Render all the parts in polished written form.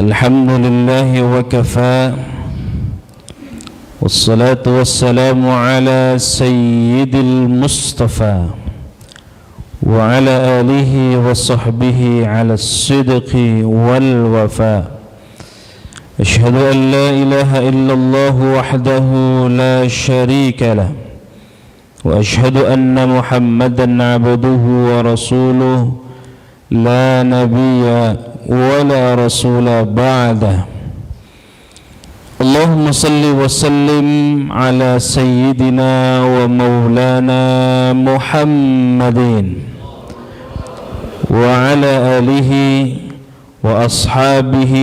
الحمد لله وكفى والصلاة والسلام على سيد المصطفى وعلى آله وصحبه على الصدق والوفاء. أشهد أن لا إله إلا الله وحده لا شريك له وأشهد أن محمدا عبده ورسوله لا نبي ولا رسول بعده. اللهم صل وسلم على سيدنا ومولانا محمد وعلى آله وأصحابه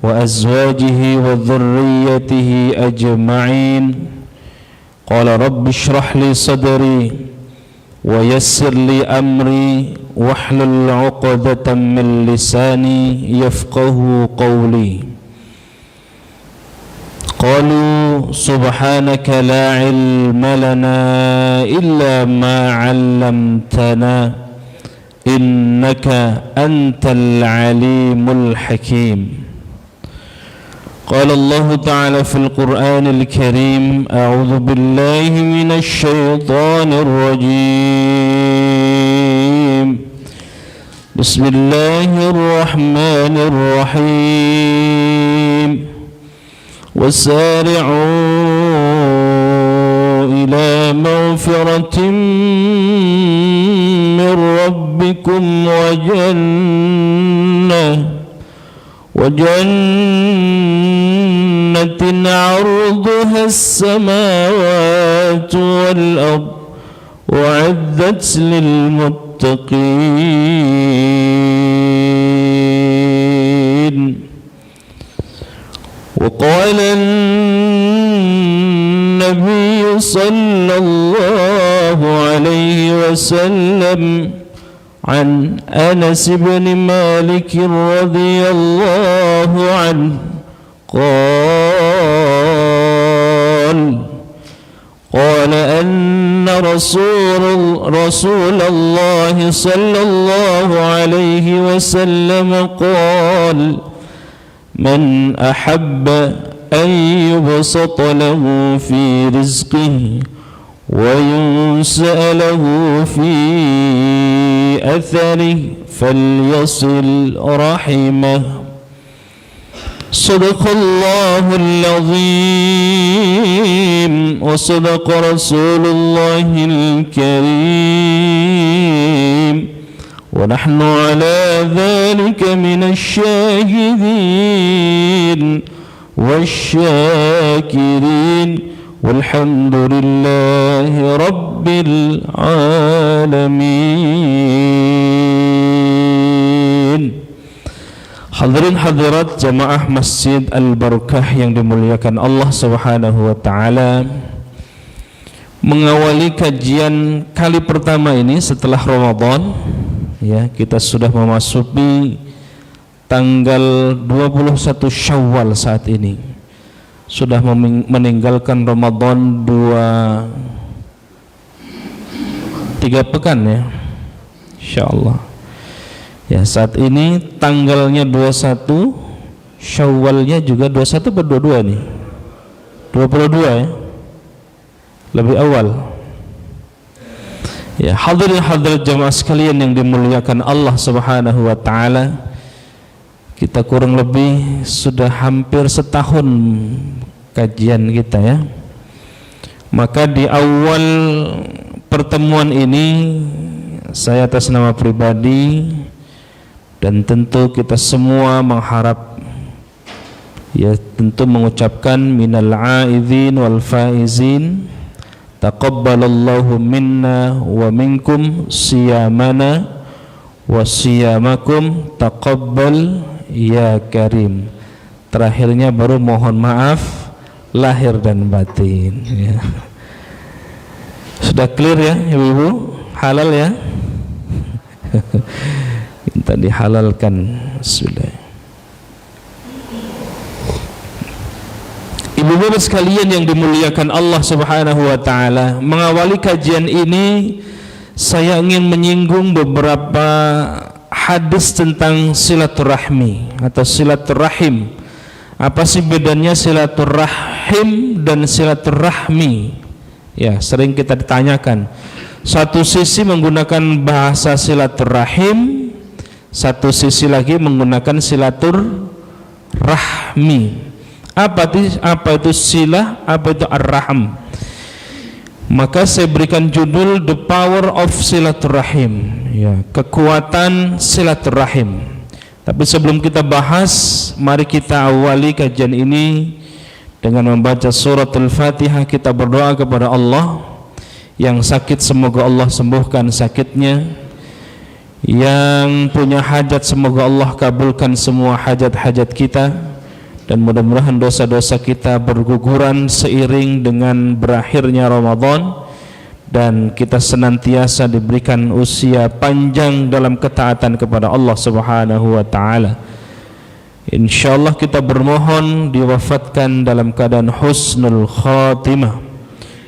وأزواجه وذريته أجمعين. قال رب اشرح لي صدري ويسر لي أمري واحلل عقدة من لساني يفقه قولي. قالوا سبحانك لا علم لنا إلا ما علمتنا إنك أنت العليم الحكيم. قال الله تعالى في القرآن الكريم: أعوذ بالله من الشيطان الرجيم. بسم الله الرحمن الرحيم. وسارعوا إلى مغفرة من ربكم وجنة عرضها السماوات والأرض وعدت للمتقين. وقال النبي صلى الله عليه وسلم عن أنس بن مالك رضي الله عنه قال أن رسول الله صلى الله عليه وسلم قال: من أحب أن يبسط له في رزقه وينسأ له في أثره فليصل رحمه. صدق الله العظيم وصدق رسول الله الكريم ونحن على ذلك من الشاهدين والشاكرين والحمد لله رب العالمين. Hadirin hadirat jamaah Masjid Al-Barakah yang dimuliakan Allah Subhanahu wa taala. Mengawali kajian kali pertama ini setelah Ramadan, ya, kita sudah memasuki tanggal 21 Syawal saat ini. Sudah meninggalkan Ramadan 3 pekan, ya, insyaallah. Ya, saat ini tanggalnya 21, Syawalnya juga 21 atau 22 nih? 22, ya, lebih awal. Ya, hadirin hadirat jamaah sekalian yang dimuliakan Allah Subhanahu wa taala, kita kurang lebih sudah hampir setahun kajian kita, ya. Maka di awal pertemuan ini saya atas nama pribadi dan tentu kita semua mengharap, ya, tentu mengucapkan minal aidin wal faizin, taqabbalallahu minna wa minkum siyamana wa siyamakum taqabbal ya karim. Terakhirnya baru mohon maaf lahir dan batin, ya. Sudah clear, ya ibu-ibu? Halal, ya? Minta dihalalkan. Bismillah. Ibu-ibu sekalian yang dimuliakan Allah Subhanahu wa taala, mengawali kajian ini saya ingin menyinggung beberapa hadis tentang silaturahmi atau silaturahim. Apa sih bedanya silaturahim dan silaturahmi? Ya, sering kita ditanyakan. Satu sisi menggunakan bahasa silaturahim, satu sisi lagi menggunakan silaturahmi. Apa itu silah, apa itu ar-rahim? Maka saya berikan judul The Power of Silaturahim, ya, kekuatan silaturahim. Tapi sebelum kita bahas, mari kita awali kajian ini dengan membaca surat Al-Fatihah. Kita berdoa kepada Allah. Yang sakit semoga Allah sembuhkan sakitnya, yang punya hajat semoga Allah kabulkan semua hajat-hajat kita, dan mudah-mudahan dosa-dosa kita berguguran seiring dengan berakhirnya Ramadan, dan kita senantiasa diberikan usia panjang dalam ketaatan kepada Allah Subhanahu wa taala. Insyaallah kita bermohon diwafatkan dalam keadaan husnul khatimah,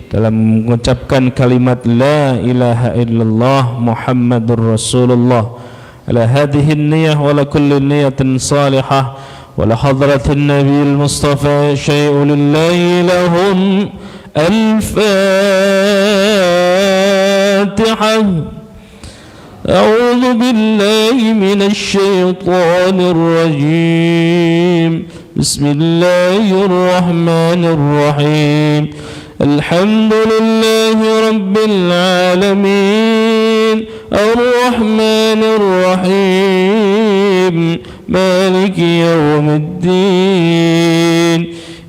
dalam mengucapkan kalimat la ilaha illallah Muhammadur Rasulullah, ala hadhihi niyyah wa la kulli niyatin salihah wa la hadratin nabiyil mustafa syai'un lillahi lahum. Al-Fatihah. A'udzu billahi minasy syaithanir rajim. Bismillahirrahmanirrahim. Alhamdulillahi rabbil alamin, ar-rahmanir rahim, maliki yawmiddin,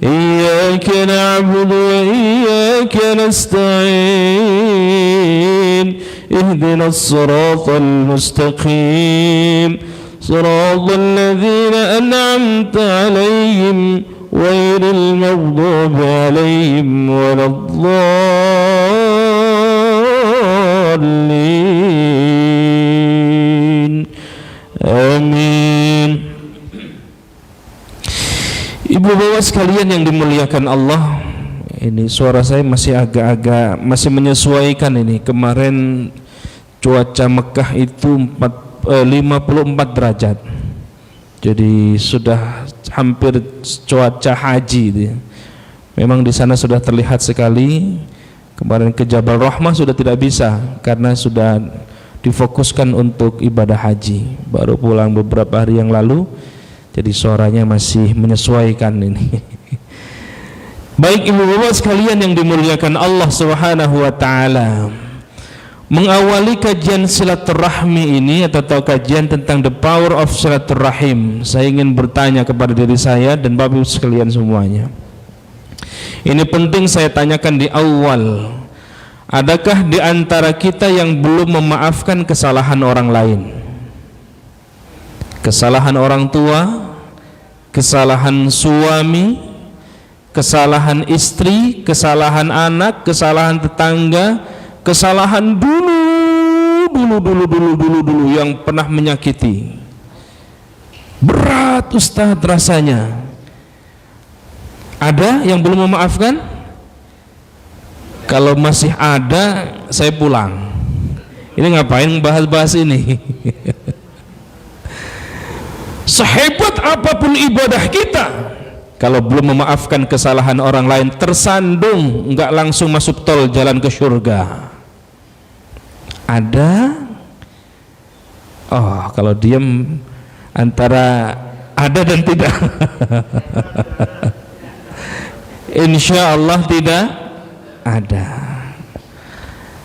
iyyaka na'budu wa iyyaka nasta'in, ihdinas siratal mustaqim, siratal ladzina an'amta 'alaihim ghairil maghdubi 'alaihim waladdallin. Amin. Ibu bapak sekalian yang dimuliakan Allah, ini suara saya masih agak-agak masih menyesuaikan ini. Kemarin cuaca Mekah itu 54 derajat. Jadi sudah hampir cuaca haji itu ya. Memang di sana sudah terlihat sekali. Kemarin ke Jabal Rahmah sudah tidak bisa karena sudah difokuskan untuk ibadah haji. Baru pulang beberapa hari yang lalu. Jadi suaranya masih menyesuaikan ini. Baik ibu bapak sekalian yang dimuliakan Allah Subhanahu wa taala. Mengawali kajian silaturahmi ini atau kajian tentang the power of silaturahim, saya ingin bertanya kepada diri saya dan bapak ibu sekalian semuanya. Ini penting saya tanyakan di awal. Adakah di antara kita yang belum memaafkan kesalahan orang lain? Kesalahan orang tua, kesalahan suami, kesalahan istri, kesalahan anak, kesalahan tetangga, kesalahan dulu yang pernah menyakiti. Berat Ustaz rasanya. Ada yang belum memaafkan? Kalau masih ada, saya pulang. Ini ngapain bahas-bahas ini? Sehebat apapun ibadah kita, kalau belum memaafkan kesalahan orang lain, tersandung, enggak langsung masuk tol jalan ke surga. Ada? Oh, kalau diam antara ada dan tidak. Insya Allah tidak ada.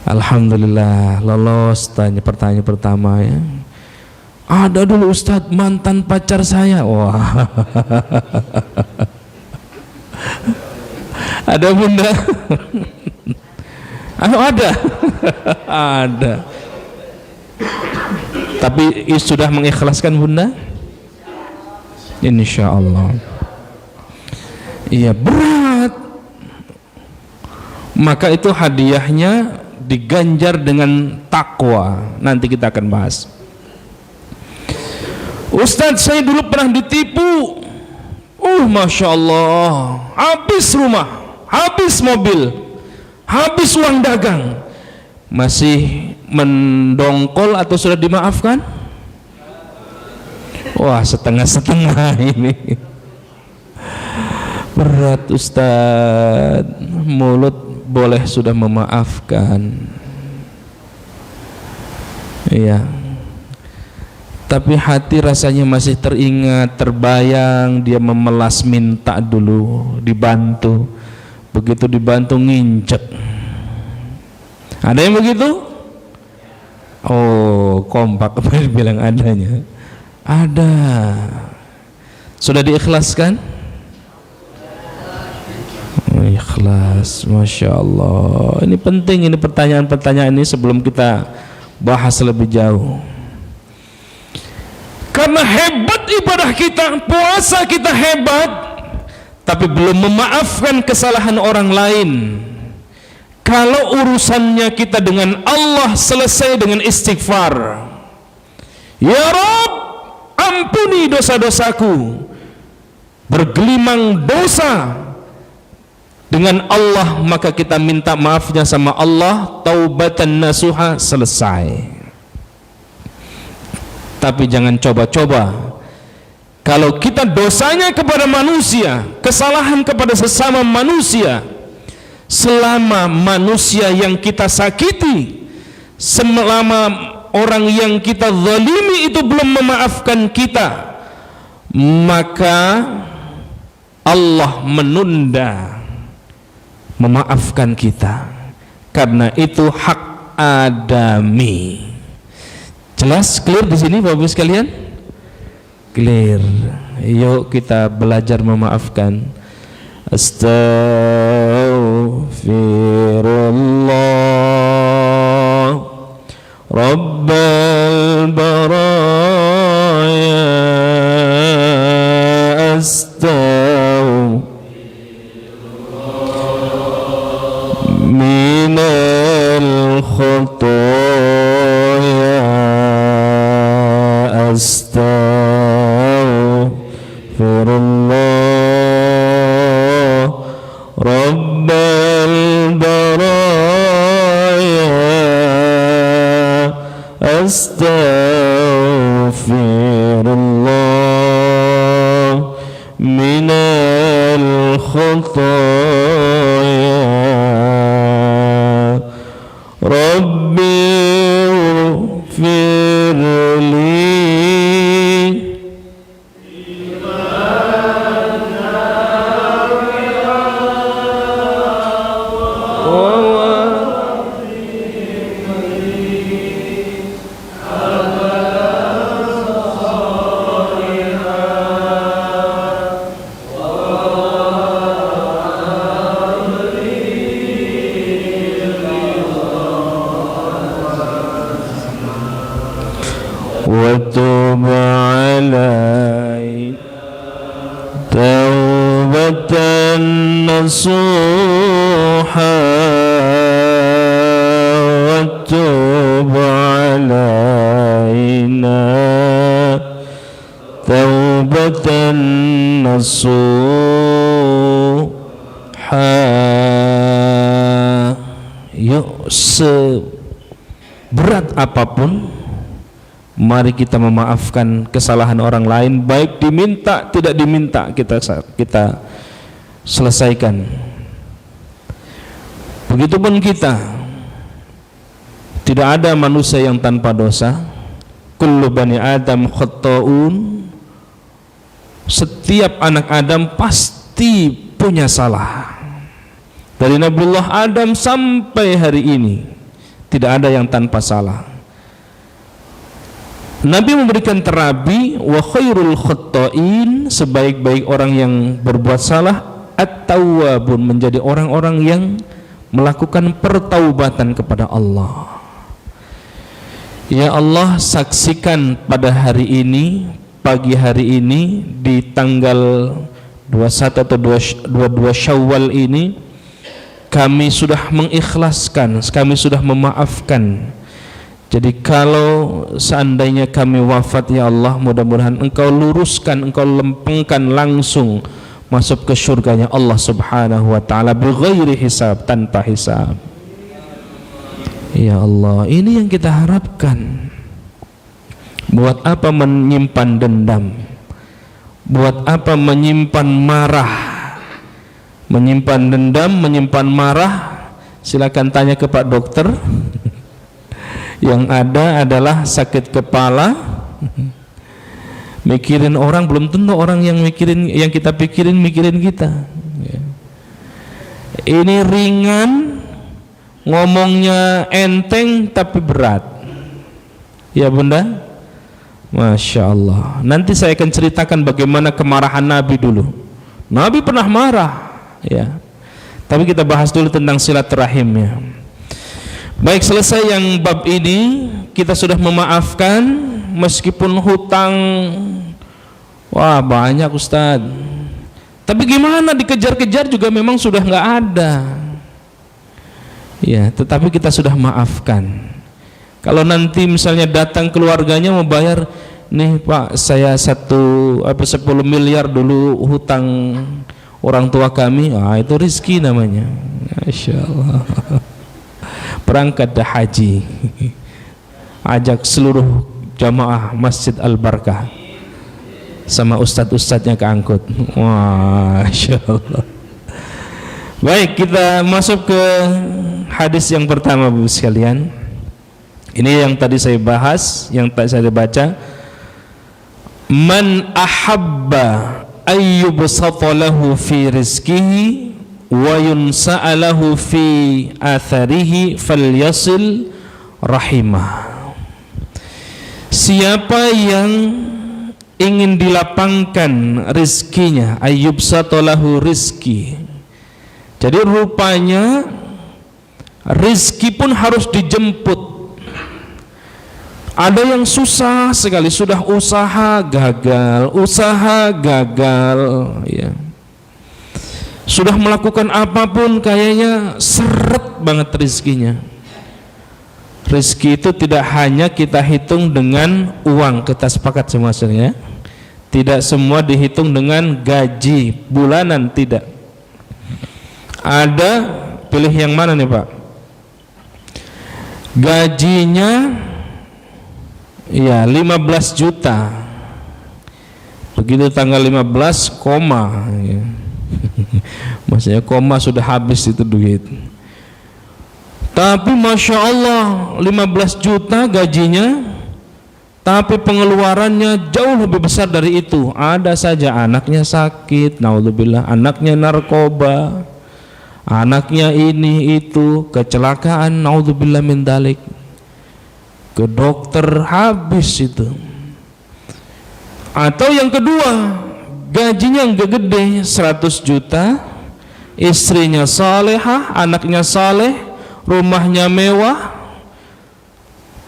Alhamdulillah lolos pertanyaan pertama ya. Ada dulu Ustadz mantan pacar saya. Wah. Ada bunda? Ada. Ada. Tapi sudah mengikhlaskan bunda? Insya Allah. Iya berat. Maka itu hadiahnya diganjar dengan takwa. Nanti kita akan bahas. Ustadz saya dulu pernah ditipu. Masya Allah, habis rumah, habis mobil, habis uang dagang. Masih mendongkol atau sudah dimaafkan? Wah, setengah-setengah ini. Berat Ustaz. Mulut boleh sudah memaafkan. Iya. Tapi hati rasanya masih teringat, terbayang dia memelas minta dulu, dibantu. Begitu dibantu nginjek. Ada yang begitu? Oh, kompak bilang adanya. Ada. Sudah diikhlaskan? Oh, ikhlas, Masya Allah. Ini penting, ini pertanyaan-pertanyaan ini sebelum kita bahas lebih jauh. Karena hebat ibadah kita, puasa kita hebat, tapi belum memaafkan kesalahan orang lain. Kalau urusannya kita dengan Allah selesai dengan istighfar, ya Rabb, ampuni dosa-dosaku, bergelimang dosa dengan Allah, maka kita minta maafnya sama Allah, taubatan nasuha, selesai. Tapi jangan coba-coba. Kalau kita dosanya kepada manusia, kesalahan kepada sesama manusia, selama manusia yang kita sakiti, selama orang yang kita zalimi itu belum memaafkan kita, maka Allah menunda memaafkan kita, karena itu hak adami. Jelas, clear di sini Bapak Ibu sekalian? Clear. Yuk kita belajar memaafkan. Astaghfirullah Rabbal baraya, astaghfirullah minal khotaya, astaghfirullah Rabbal baraya, astaghfirullah minal khotaya, Rabbi firli. وتب علي توبة نصوحا وتب علينا توبة نصوحا. Yuk, seberat apapun, mari kita memaafkan kesalahan orang lain, baik diminta tidak diminta, kita selesaikan. Begitupun kita, tidak ada manusia yang tanpa dosa. Kullu bani Adam khata'un, setiap anak Adam pasti punya salah. Dari Nabiullah Adam sampai hari ini tidak ada yang tanpa salah. Nabi memberikan terabi, wa khairul khatta'in, sebaik-baik orang yang berbuat salah, at-tawwabun, menjadi orang-orang yang melakukan pertaubatan kepada Allah. Ya Allah, saksikan pada hari ini, pagi hari ini, di tanggal 21 atau 22 Syawal ini, kami sudah mengikhlaskan, kami sudah memaafkan. Jadi kalau seandainya kami wafat, ya Allah, mudah-mudahan Engkau luruskan, Engkau lempengkan langsung masuk ke surganya Allah subhanahu wa ta'ala bighairi hisab, tanpa hisab. Ya Allah, ini yang kita harapkan. Buat apa menyimpan dendam? Buat apa menyimpan marah? Menyimpan dendam, menyimpan marah, silakan tanya ke Pak Dokter. Yang ada adalah sakit kepala. Mikirin orang, belum tentu orang yang mikirin, yang kita pikirin mikirin kita. Ini ringan, ngomongnya enteng tapi berat. Ya Bunda, Masya Allah. Nanti saya akan ceritakan bagaimana kemarahan Nabi dulu. Nabi pernah marah, ya. Tapi kita bahas dulu tentang silaturahimnya. Baik, selesai yang bab ini, kita sudah memaafkan meskipun hutang, wah banyak Ustaz. Tapi gimana, dikejar-kejar juga memang sudah nggak ada. Ya, tetapi kita sudah maafkan. Kalau nanti misalnya datang keluarganya mau bayar, nih Pak, saya 10 miliar dulu hutang orang tua kami, itu rezeki namanya. Masya Allah. Berangkat dah haji, ajak seluruh jamaah Masjid Al-Barkah sama ustadz-ustadznya keangkut. Masya Allah. Baik, kita masuk ke hadis yang pertama, Bu sekalian. Ini yang tadi saya bahas, yang tadi saya baca. Man ahabba ayyubsata lahu fi rizqihi wa yunsa'alahu fi atharihi falyasil rahimah. Siapa yang ingin dilapangkan rizkinya, ayyubsata lahu rizki, jadi rupanya rizki pun harus dijemput. Ada yang susah sekali, sudah usaha gagal, ya. Sudah melakukan apapun kayaknya seret banget rizkinya. Rizki itu tidak hanya kita hitung dengan uang, kita sepakat semua ya. Tidak semua dihitung dengan gaji bulanan, tidak. Ada, pilih yang mana nih Pak? Gajinya ya 15 juta. Begitu tanggal 15 koma ya. Maksudnya koma sudah habis itu duit. Tapi Masya Allah 15 juta gajinya, tapi pengeluarannya jauh lebih besar dari itu. Ada saja anaknya sakit, naudzubillah, anaknya narkoba, anaknya ini itu kecelakaan, naudzubillah min dalik, ke dokter habis itu. Atau yang kedua, gajinya enggak gede, 100 juta, istrinya salehah, anaknya saleh, rumahnya mewah,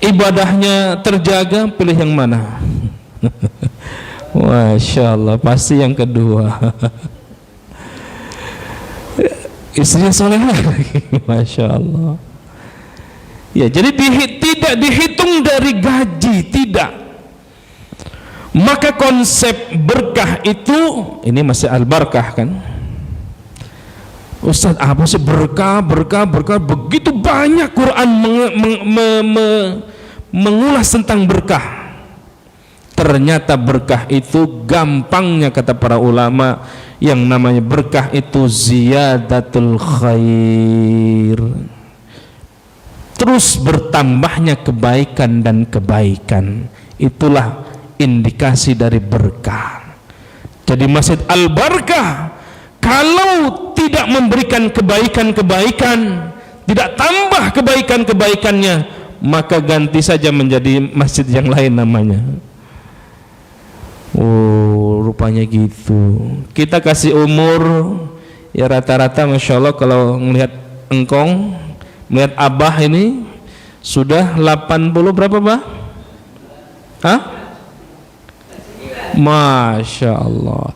ibadahnya terjaga, pilih yang mana? Masya Allah, pasti yang kedua. Istrinya salehah. Masya Allah. Ya, jadi tidak dihitung dari gaji, tidak. Maka konsep berkah itu, ini masih al-barkah kan? Ustaz, apa sih berkah? Begitu banyak Quran mengulas tentang berkah. Ternyata berkah itu gampangnya kata para ulama, yang namanya berkah itu ziyadatul khair. Terus bertambahnya kebaikan dan kebaikan. Itulah indikasi dari berkah. Jadi Masjid Al-Barkah kalau tidak memberikan kebaikan-kebaikan, tidak tambah kebaikan-kebaikannya, maka ganti saja menjadi masjid yang lain namanya. Oh, rupanya gitu. Kita kasih umur ya rata-rata Masya Allah, kalau melihat engkong, melihat abah ini sudah 80 berapa bah? Hah? Masya Allah.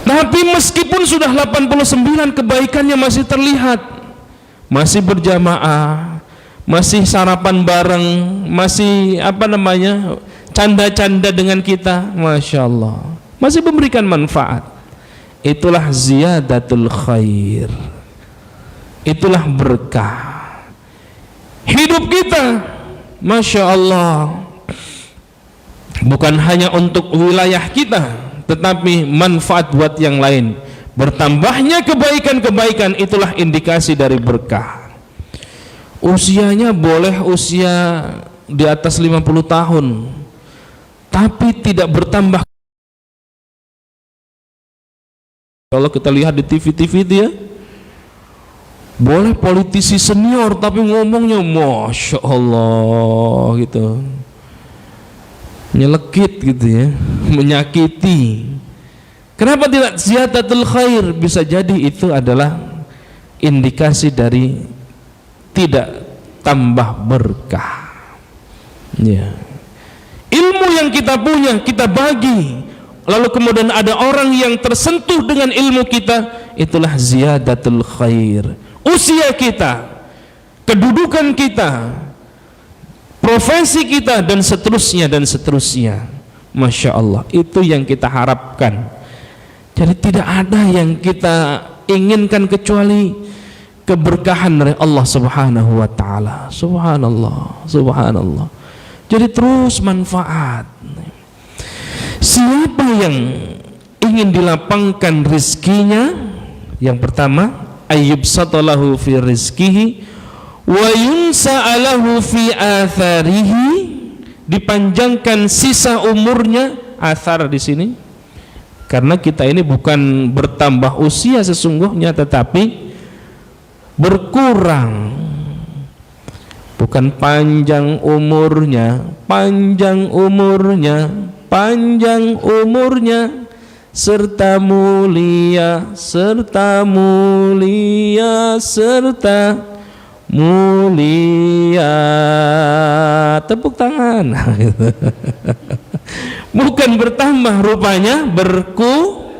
Tapi meskipun sudah 89, kebaikannya masih terlihat, masih berjamaah, masih sarapan bareng, masih canda-canda dengan kita, Masya Allah, masih memberikan manfaat. Itulah ziyadatul khair, itulah berkah. Hidup kita Masya Allah, bukan hanya untuk wilayah kita, tetapi manfaat buat yang lain. Bertambahnya kebaikan-kebaikan itulah indikasi dari berkah. Usianya boleh usia di atas 50 tahun, tapi tidak bertambah. Kalau kita lihat di TV-TV dia, boleh politisi senior tapi ngomongnya Masya Allah gitu, nyelekit gitu ya, menyakiti. Kenapa tidak ziyadatul khair? Bisa jadi itu adalah indikasi dari tidak tambah berkah. Ya. Ilmu yang kita punya kita bagi, lalu kemudian ada orang yang tersentuh dengan ilmu kita, itulah ziyadatul khair. Usia kita, kedudukan kita, profesi kita, dan seterusnya dan seterusnya. Masya Allah, itu yang kita harapkan. Jadi tidak ada yang kita inginkan kecuali keberkahan dari Allah Subhanahu wa ta'ala. Subhanallah, subhanallah. Jadi terus manfaat. Siapa yang ingin dilapangkan rizkinya, yang pertama ayyubsatalahu fi rizkihi wa yunsa'alahu fi atharihi, dipanjangkan sisa umurnya. Athar di sini karena kita ini bukan bertambah usia sesungguhnya, tetapi berkurang, bukan panjang umurnya, panjang umurnya, panjang umurnya, serta mulia, serta mulia, serta mulia. Tepuk tangan. Bukan bertambah, rupanya berkurang.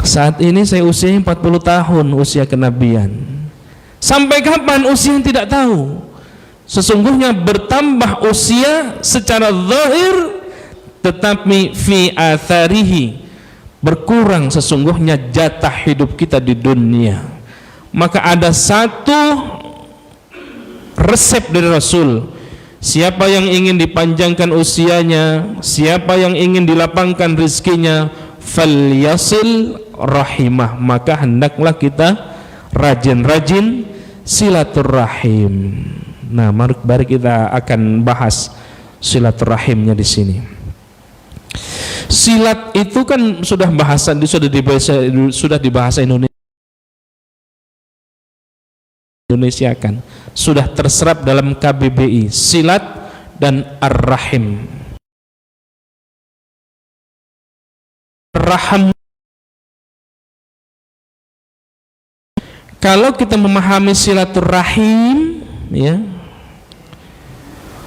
Saat ini saya usia 40 tahun, usia kenabian. Sampai kapan usia yang tidak tahu. Sesungguhnya bertambah usia secara zahir, tetapi fi atharihi, berkurang sesungguhnya jatah hidup kita di dunia. Maka ada satu resep dari Rasul: siapa yang ingin dipanjangkan usianya, siapa yang ingin dilapangkan rizkinya, falyasil rahimah, maka hendaklah kita rajin-rajin silaturahim. Nah, mari kita akan bahas silaturahimnya di sini. Silat itu kan sudah dibahasa Indonesia kan, sudah terserap dalam KBBI, silat dan ar-rahim. Rahim, kalau kita memahami silaturahim, ya,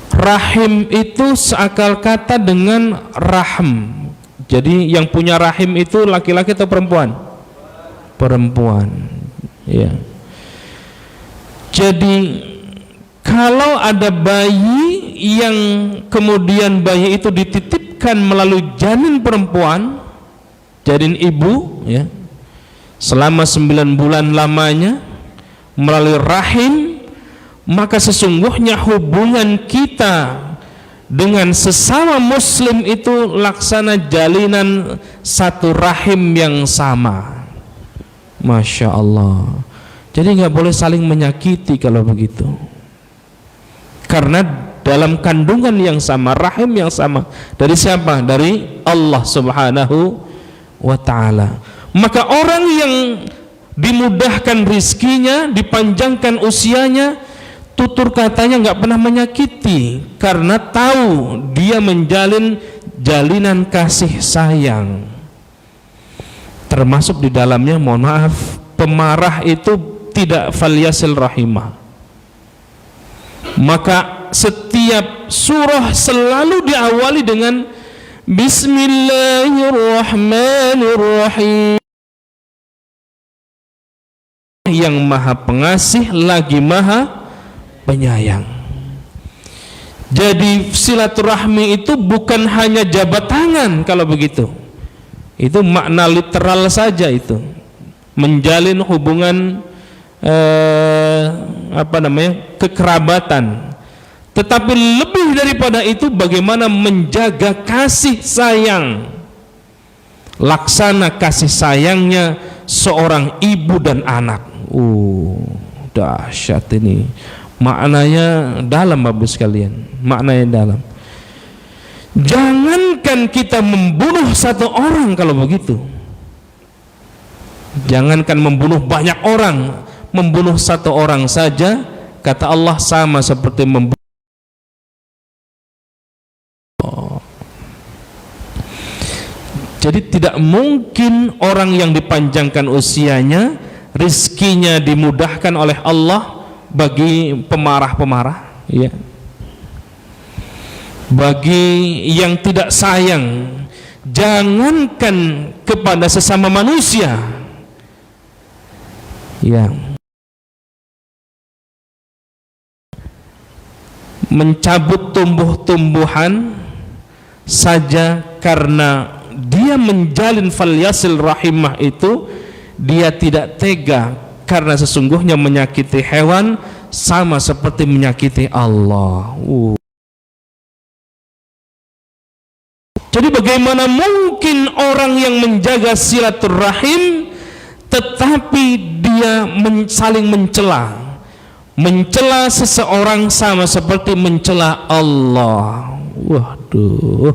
rahim itu seakal kata dengan rahm. Jadi yang punya rahim itu laki-laki atau perempuan? Perempuan, ya. Jadi kalau ada bayi yang kemudian bayi itu dititipkan melalui janin perempuan, janin ibu, ya, selama 9 bulan lamanya melalui rahim, maka sesungguhnya hubungan kita dengan sesama muslim itu laksana jalinan satu rahim yang sama. Masya Allah. Jadi nggak boleh saling menyakiti kalau begitu, karena dalam kandungan yang sama, rahim yang sama. Dari siapa? Dari Allah Subhanahu wa ta'ala. Maka orang yang dimudahkan rizkinya, dipanjangkan usianya, tutur katanya nggak pernah menyakiti, karena tahu dia menjalin jalinan kasih sayang. Termasuk di dalamnya, mohon maaf, pemarah itu tidak falyasil rahimah. Maka setiap surah selalu diawali dengan Bismillahirrahmanirrahim, yang maha pengasih lagi maha penyayang. Jadi silaturahmi itu bukan hanya jabat tangan. Kalau begitu, itu makna literal saja, itu menjalin hubungan kekerabatan, tetapi lebih daripada itu bagaimana menjaga kasih sayang, laksana kasih sayangnya seorang ibu dan anak. Dahsyat ini, maknanya dalam Bapak sekalian, maknanya dalam. Jangankan kita membunuh satu orang, kalau begitu jangankan membunuh banyak orang, membunuh satu orang saja kata Allah sama seperti membunuh. Jadi tidak mungkin orang yang dipanjangkan usianya, rizkinya dimudahkan oleh Allah bagi pemarah-pemarah, ya. Bagi yang tidak sayang, jangankan kepada sesama manusia, ya, mencabut tumbuh-tumbuhan saja karena dia menjalin falyasil rahimah itu, dia tidak tega, karena sesungguhnya menyakiti hewan sama seperti menyakiti Allah. Jadi bagaimana mungkin orang yang menjaga silaturahim tetapi dia saling mencela seseorang sama seperti mencela Allah. Waduh.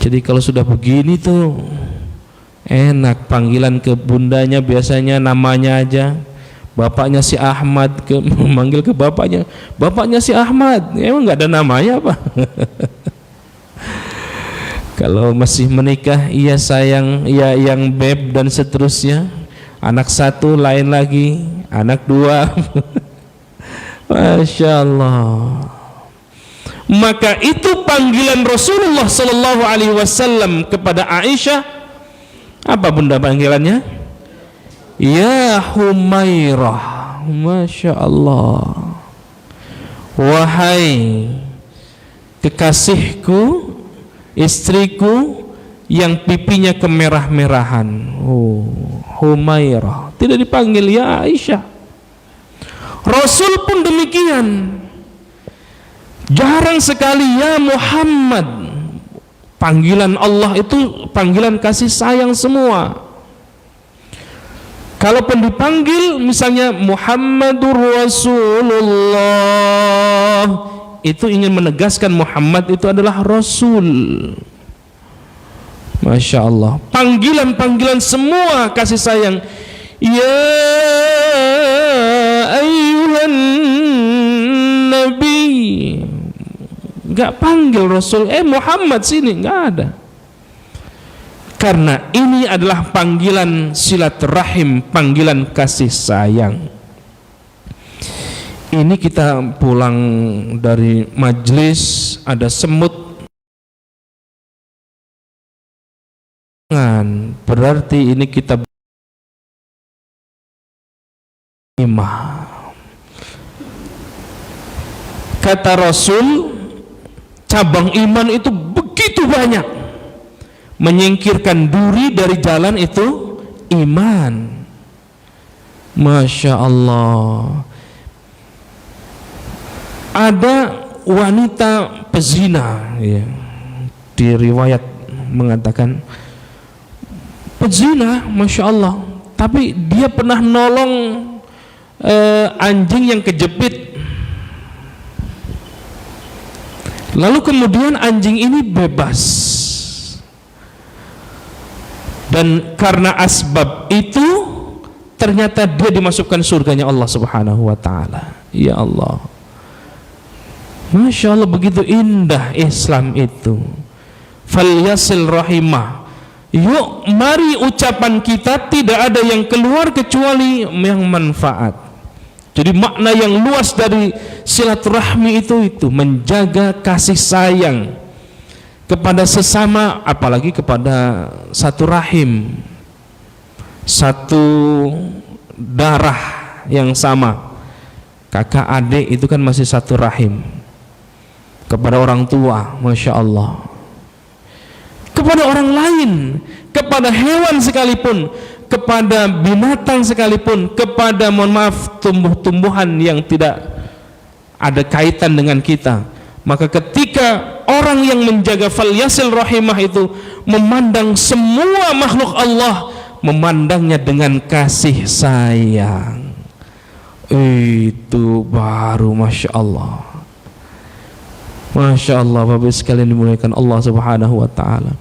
Jadi kalau sudah begini tuh enak, panggilan ke bundanya biasanya namanya aja, bapaknya si Ahmad, memanggil ke bapaknya si Ahmad, emang nggak ada namanya apa? Kalau masih menikah, iya sayang, iya yang beb, dan seterusnya. Anak satu lain lagi, anak dua. Masya Allah. Maka itu panggilan Rasulullah Sallallahu Alaihi Wasallam kepada Aisyah. Apa bunda panggilannya? Ya Humairah. Masya Allah. Wahai kekasihku, istriku yang pipinya kemerah-merahan. Humairah. Tidak dipanggil ya Aisyah. Rasul pun demikian. Jarang sekali ya Muhammad. Panggilan Allah itu panggilan kasih sayang semua. Kalaupun dipanggil misalnya Muhammadur Rasulullah, itu ingin menegaskan Muhammad itu adalah Rasul. Masya Allah. Panggilan-panggilan semua kasih sayang. Ya ayyuhan Nabi, nggak panggil Rasul, Muhammad sini, nggak ada. Karena ini adalah panggilan silaturahim, panggilan kasih sayang. Ini kita pulang dari majelis, ada semut, berarti ini kita imah. Kata Rasul, cabang iman itu begitu banyak. Menyingkirkan duri dari jalan itu iman. Masya Allah. Ada wanita pezina, ya, di riwayat mengatakan pezina, Masya Allah, tapi dia pernah nolong anjing yang kejepit. Lalu kemudian anjing ini bebas, dan karena asbab itu ternyata dia dimasukkan surganya Allah Subhanahu wa ta'ala. Ya Allah, Masya Allah, begitu indah Islam itu. Falyasil rahimah. Yuk, mari ucapan kita tidak ada yang keluar kecuali yang manfaat. Jadi makna yang luas dari silaturahmi itu menjaga kasih sayang kepada sesama, apalagi kepada satu rahim, satu darah yang sama. Kakak adik itu kan masih satu rahim. Kepada orang tua, Masya Allah. kepada orang lain, kepada hewan sekalipun, kepada binatang sekalipun, kepada, mohon maaf, tumbuh-tumbuhan yang tidak ada kaitan dengan kita. Maka ketika orang yang menjaga falyasil rahimah itu memandang semua makhluk Allah, memandangnya dengan kasih sayang, itu baru Masya Allah. Masya Allah, Bapak sekalian dimuliakan Allah Subhanahu wa ta'ala.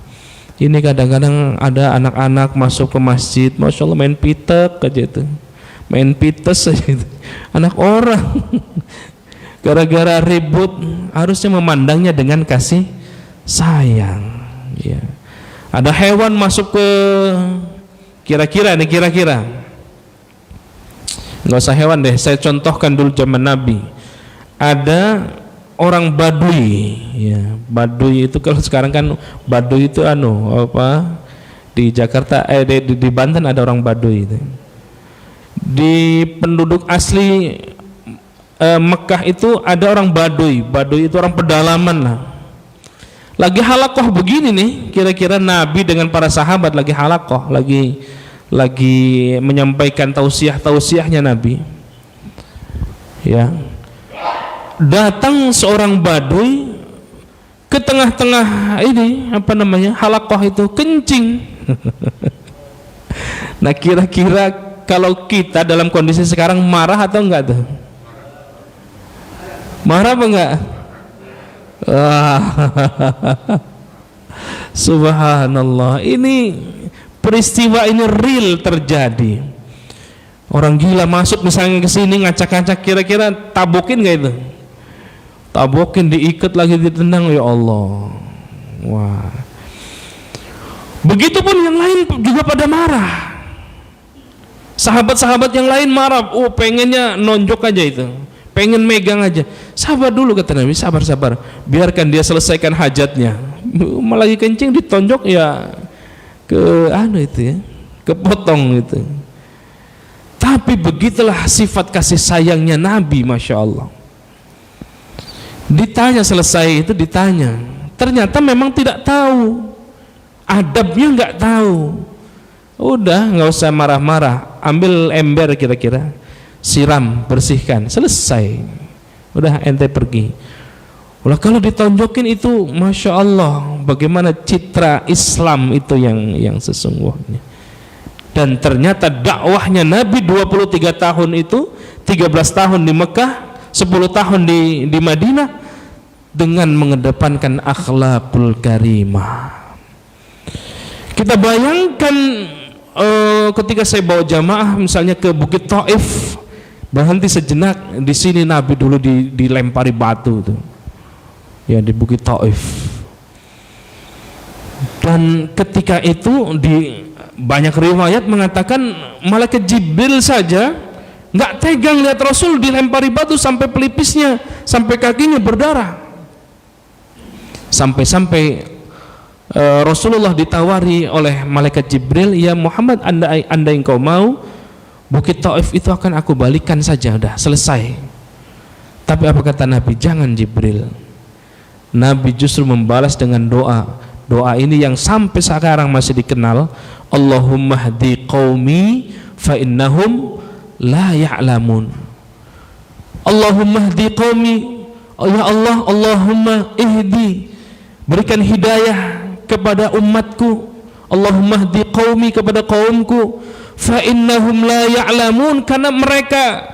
Ini kadang-kadang ada anak-anak masuk ke masjid, Masya Allah, main pitek aja itu, main pites aja itu, anak orang. Gara-gara ribut, harusnya memandangnya dengan kasih sayang, ya. Ada hewan masuk ke, kira-kira nggak usah hewan deh, saya contohkan dulu zaman Nabi. Ada orang Baduy, ya. Baduy itu kalau sekarang kan Baduy itu di Jakarta, di Banten ada orang Baduy itu. Di penduduk asli Mekah itu ada orang Baduy. Baduy itu orang pedalaman lah. Lagi halakoh begini nih, kira-kira Nabi dengan para sahabat lagi halakoh, lagi menyampaikan tausiahnya Nabi, ya. Datang seorang Baduy ke tengah-tengah ini halakoh itu, kencing. Nah, kira-kira kalau kita dalam kondisi sekarang marah atau enggak tuh? Marah apa enggak? Subhanallah, ini peristiwa ini real terjadi. Orang gila masuk misalnya ke sini ngacak-ngacak, kira-kira tabokin enggak itu? Tabokin, diikat lagi, ditendang, ya Allah. Wah. Begitupun yang lain juga pada marah. Sahabat-sahabat yang lain marah, pengennya nonjok aja itu, pengen megang aja. Sabar dulu kata Nabi, sabar, biarkan dia selesaikan hajatnya. Malah lagi kencing ditonjok, ya kepotong itu. Tapi begitulah sifat kasih sayangnya Nabi, Masya Allah. Ditanya selesai itu, ternyata memang tidak tahu, adabnya nggak tahu. Udah, nggak usah marah-marah, ambil ember kira-kira, siram, bersihkan, selesai. Udah, ente pergi. Ulah, kalau ditonjokin itu, Masya Allah, bagaimana citra Islam itu yang sesungguhnya. Dan ternyata dakwahnya Nabi 23 tahun itu, 13 tahun di Mekah, 10 tahun di Madinah, dengan mengedepankan akhlakul karimah. Kita bayangkan ketika saya bawa jamaah misalnya ke Bukit Taif, berhenti sejenak di sini, Nabi dulu dilempari batu tuh, ya, di Bukit Taif. Dan ketika itu banyak riwayat mengatakan malaikat Jibril saja nggak tegang lihat Rasul dilempari batu sampai pelipisnya, sampai kakinya berdarah. Sampai Rasulullah ditawari oleh malaikat Jibril, ya Muhammad, andai engkau mau, Bukit Taif itu akan aku balikan saja, udah selesai. Tapi apa kata Nabi? Jangan Jibril. Nabi justru membalas dengan doa ini yang sampai sekarang masih dikenal. Allahumma hdi qaumi fa innahum la ya'lamun. Allahumma hdi qaumi, ya Allah, Allahumma ihdi, berikan hidayah kepada umatku. Allahumma hdi qaumi, kepada kaumku, fa innahum la ya'lamun, karena mereka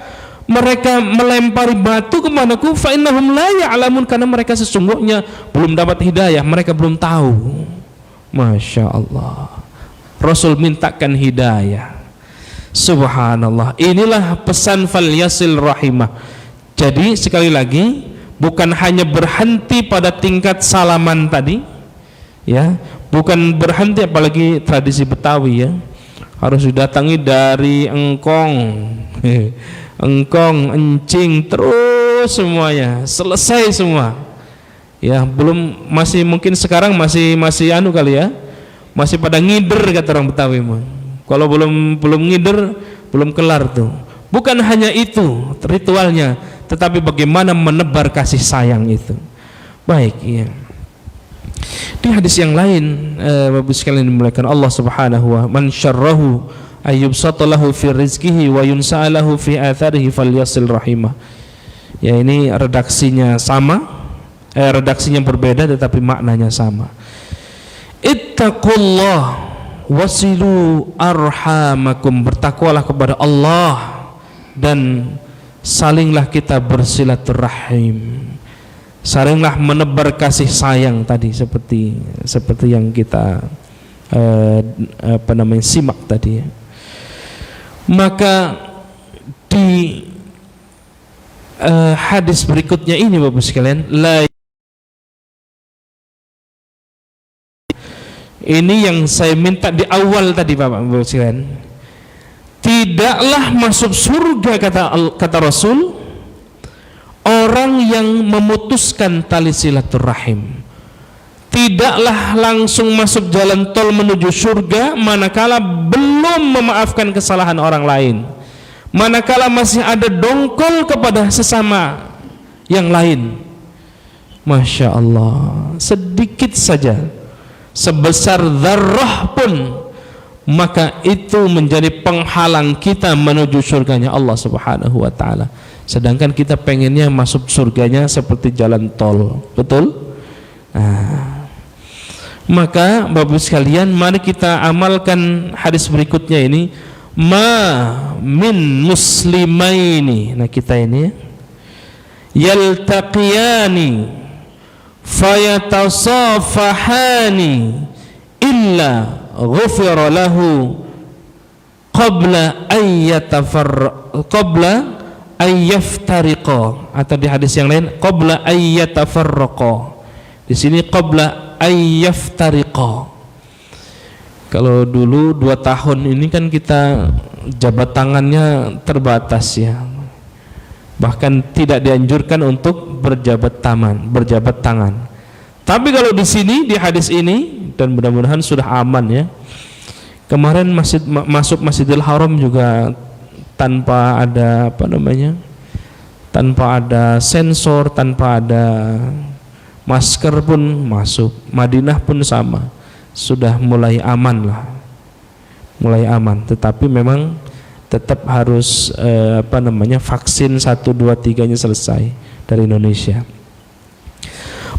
melempari batu kepadaku, fa innahum la ya'lamun, karena mereka sesungguhnya belum dapat hidayah, mereka belum tahu. Masya Allah, Rasul mintakan hidayah. Subhanallah, inilah pesan falyasil rahimah. Jadi sekali lagi, bukan hanya berhenti pada tingkat salaman tadi, ya, bukan berhenti, apalagi tradisi Betawi, ya, harus didatangi dari engkong, encing, terus semuanya selesai semua, ya. Belum, masih mungkin sekarang masih kali ya, masih pada ngider kata orang Betawi mah. Kalau belum ngider, belum kelar tuh. Bukan hanya itu ritualnya, tetapi bagaimana menebar kasih sayang itu. Baik, ya. Di hadis yang lain, Bapak sekalian dimuliakan Allah Subhanahu wa man syarrahu ayyubsatalahu fi rizqihi wa yunsa'alahu fi atharihi falyasil rahimah. Ya, ini redaksinya sama, redaksinya berbeda tetapi maknanya sama. Ittaqullah wasilu arhamakum, bertakwalah kepada Allah dan salinglah kita bersilaturahim. Salinglah menebar kasih sayang tadi seperti yang kita simak tadi ya. Maka di hadis berikutnya ini Bapak sekalian, ini yang saya minta di awal tadi Bapak sekalian, tidaklah masuk surga kata Rasul orang yang memutuskan tali silaturahim. Tidaklah langsung masuk jalan tol menuju surga manakala belum memaafkan kesalahan orang lain, manakala masih ada dongkol kepada sesama yang lain. Masya Allah, sedikit saja, sebesar dzarrah pun, maka itu menjadi penghalang kita menuju surganya Allah Subhanahu wa ta'ala. Sedangkan kita pengennya masuk surganya seperti jalan tol, betul? Maka Bapak sekalian, mari kita amalkan hadis berikutnya ini. Ma min muslimaini, nah kita ini yaltaqiyani fayatasafahani illa ghufira lahu qabla ayyaftariqa, atau di hadis yang lain qabla ayyatafarraqa. Di sini qabla ayyaftariqa. Kalau dulu 2 tahun ini kan kita jabat tangannya terbatas ya, bahkan tidak dianjurkan untuk berjabat tangan. Tapi kalau di sini di hadis ini, dan mudah-mudahan sudah aman ya. Kemarin masuk Masjidil Haram juga tanpa ada tanpa ada sensor, tanpa ada masker pun masuk. Madinah pun sama, sudah mulai aman lah, mulai aman. Tetapi memang tetap harus vaksin 1, 2, 3-nya selesai dari Indonesia.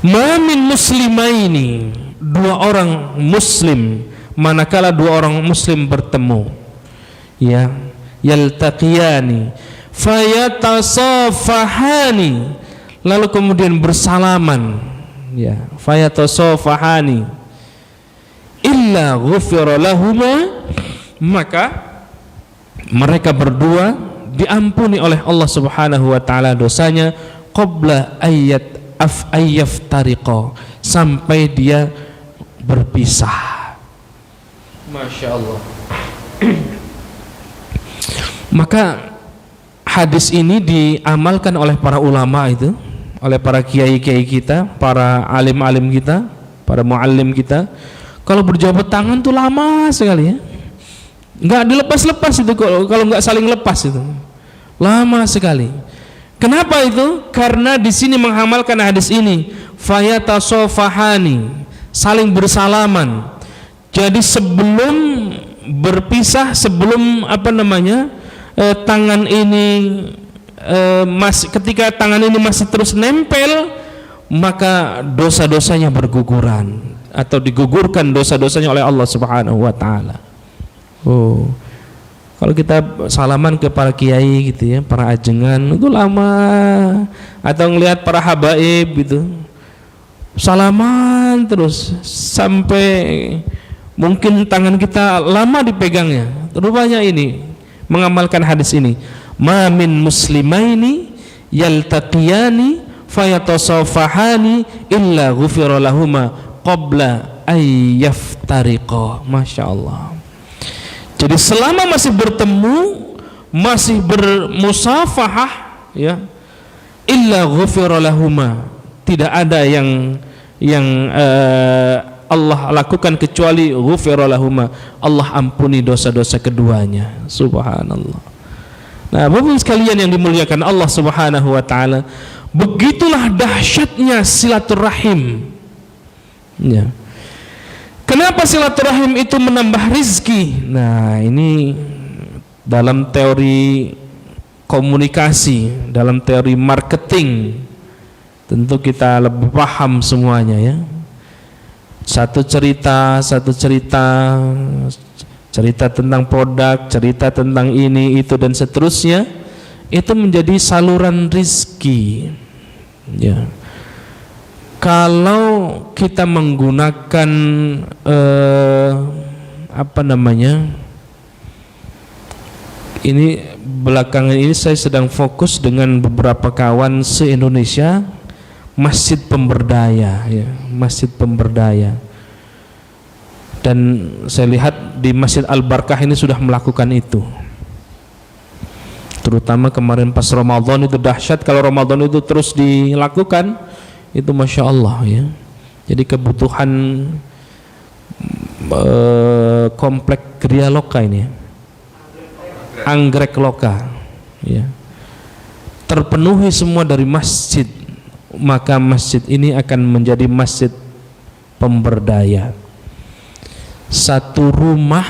Ma min muslimaini, 2 orang muslim, manakala 2 orang muslim bertemu ya, yaltaqiyani fayatasafahani, lalu kemudian bersalaman ya, fayatasafahani illa ghufira lahuma, maka mereka berdua diampuni oleh Allah Subhanahu wa ta'ala dosanya qabla ayyaftariqa, sampai dia berpisah. Masya Allah. Maka hadis ini diamalkan oleh para ulama itu, oleh para kiai-kiai kita, para alim-alim kita, para muallim kita. Kalau berjabat tangan tuh lama sekali ya, nggak dilepas-lepas itu, kalau nggak saling lepas itu lama sekali. Kenapa itu? Karena di sini mengamalkan hadis ini, fayatasofahani, saling bersalaman. Jadi sebelum berpisah, sebelum tangan ini ketika tangan ini masih terus nempel, maka dosa-dosanya berguguran atau digugurkan dosa-dosanya oleh Allah Subhanahu wa ta'ala. Kalau kita salaman ke para kiai gitu ya, para ajengan itu lama, atau ngelihat para habaib gitu, salaman terus sampai mungkin tangan kita lama dipegangnya. Rupanya ini mengamalkan hadis ini, ma min muslimaini yaltaqiyani fayatasafahani illa ghufira lahuma qabla ayyaftariqa. Masya Allah. Jadi selama masih bertemu, masih bermusafahah ya, illa ghufira lahuma, tidak ada yang Allah lakukan kecuali ghufira lahuma, Allah ampuni dosa-dosa keduanya. Subhanallah. Nah, Bapak sekalian yang dimuliakan Allah Subhanahu wa ta'ala, begitulah dahsyatnya silaturahim. Ya. Kenapa silaturahim itu menambah rizki? Nah, ini dalam teori komunikasi, dalam teori marketing, tentu kita lebih paham semuanya ya. Satu cerita tentang produk, cerita tentang ini, itu dan seterusnya, itu menjadi saluran rizki. Ya. Kalau kita menggunakan ini belakangan ini saya sedang fokus dengan beberapa kawan se-Indonesia, masjid pemberdaya ya, masjid pemberdaya. Dan saya lihat di Masjid Al-Barkah ini sudah melakukan itu. Terutama kemarin pas Ramadan itu dahsyat, kalau Ramadan itu terus dilakukan itu Masya Allah ya. Jadi kebutuhan komplek Gria Loka ini ya, Anggrek Loka ya, terpenuhi semua dari masjid, maka masjid ini akan menjadi masjid pemberdaya. Satu rumah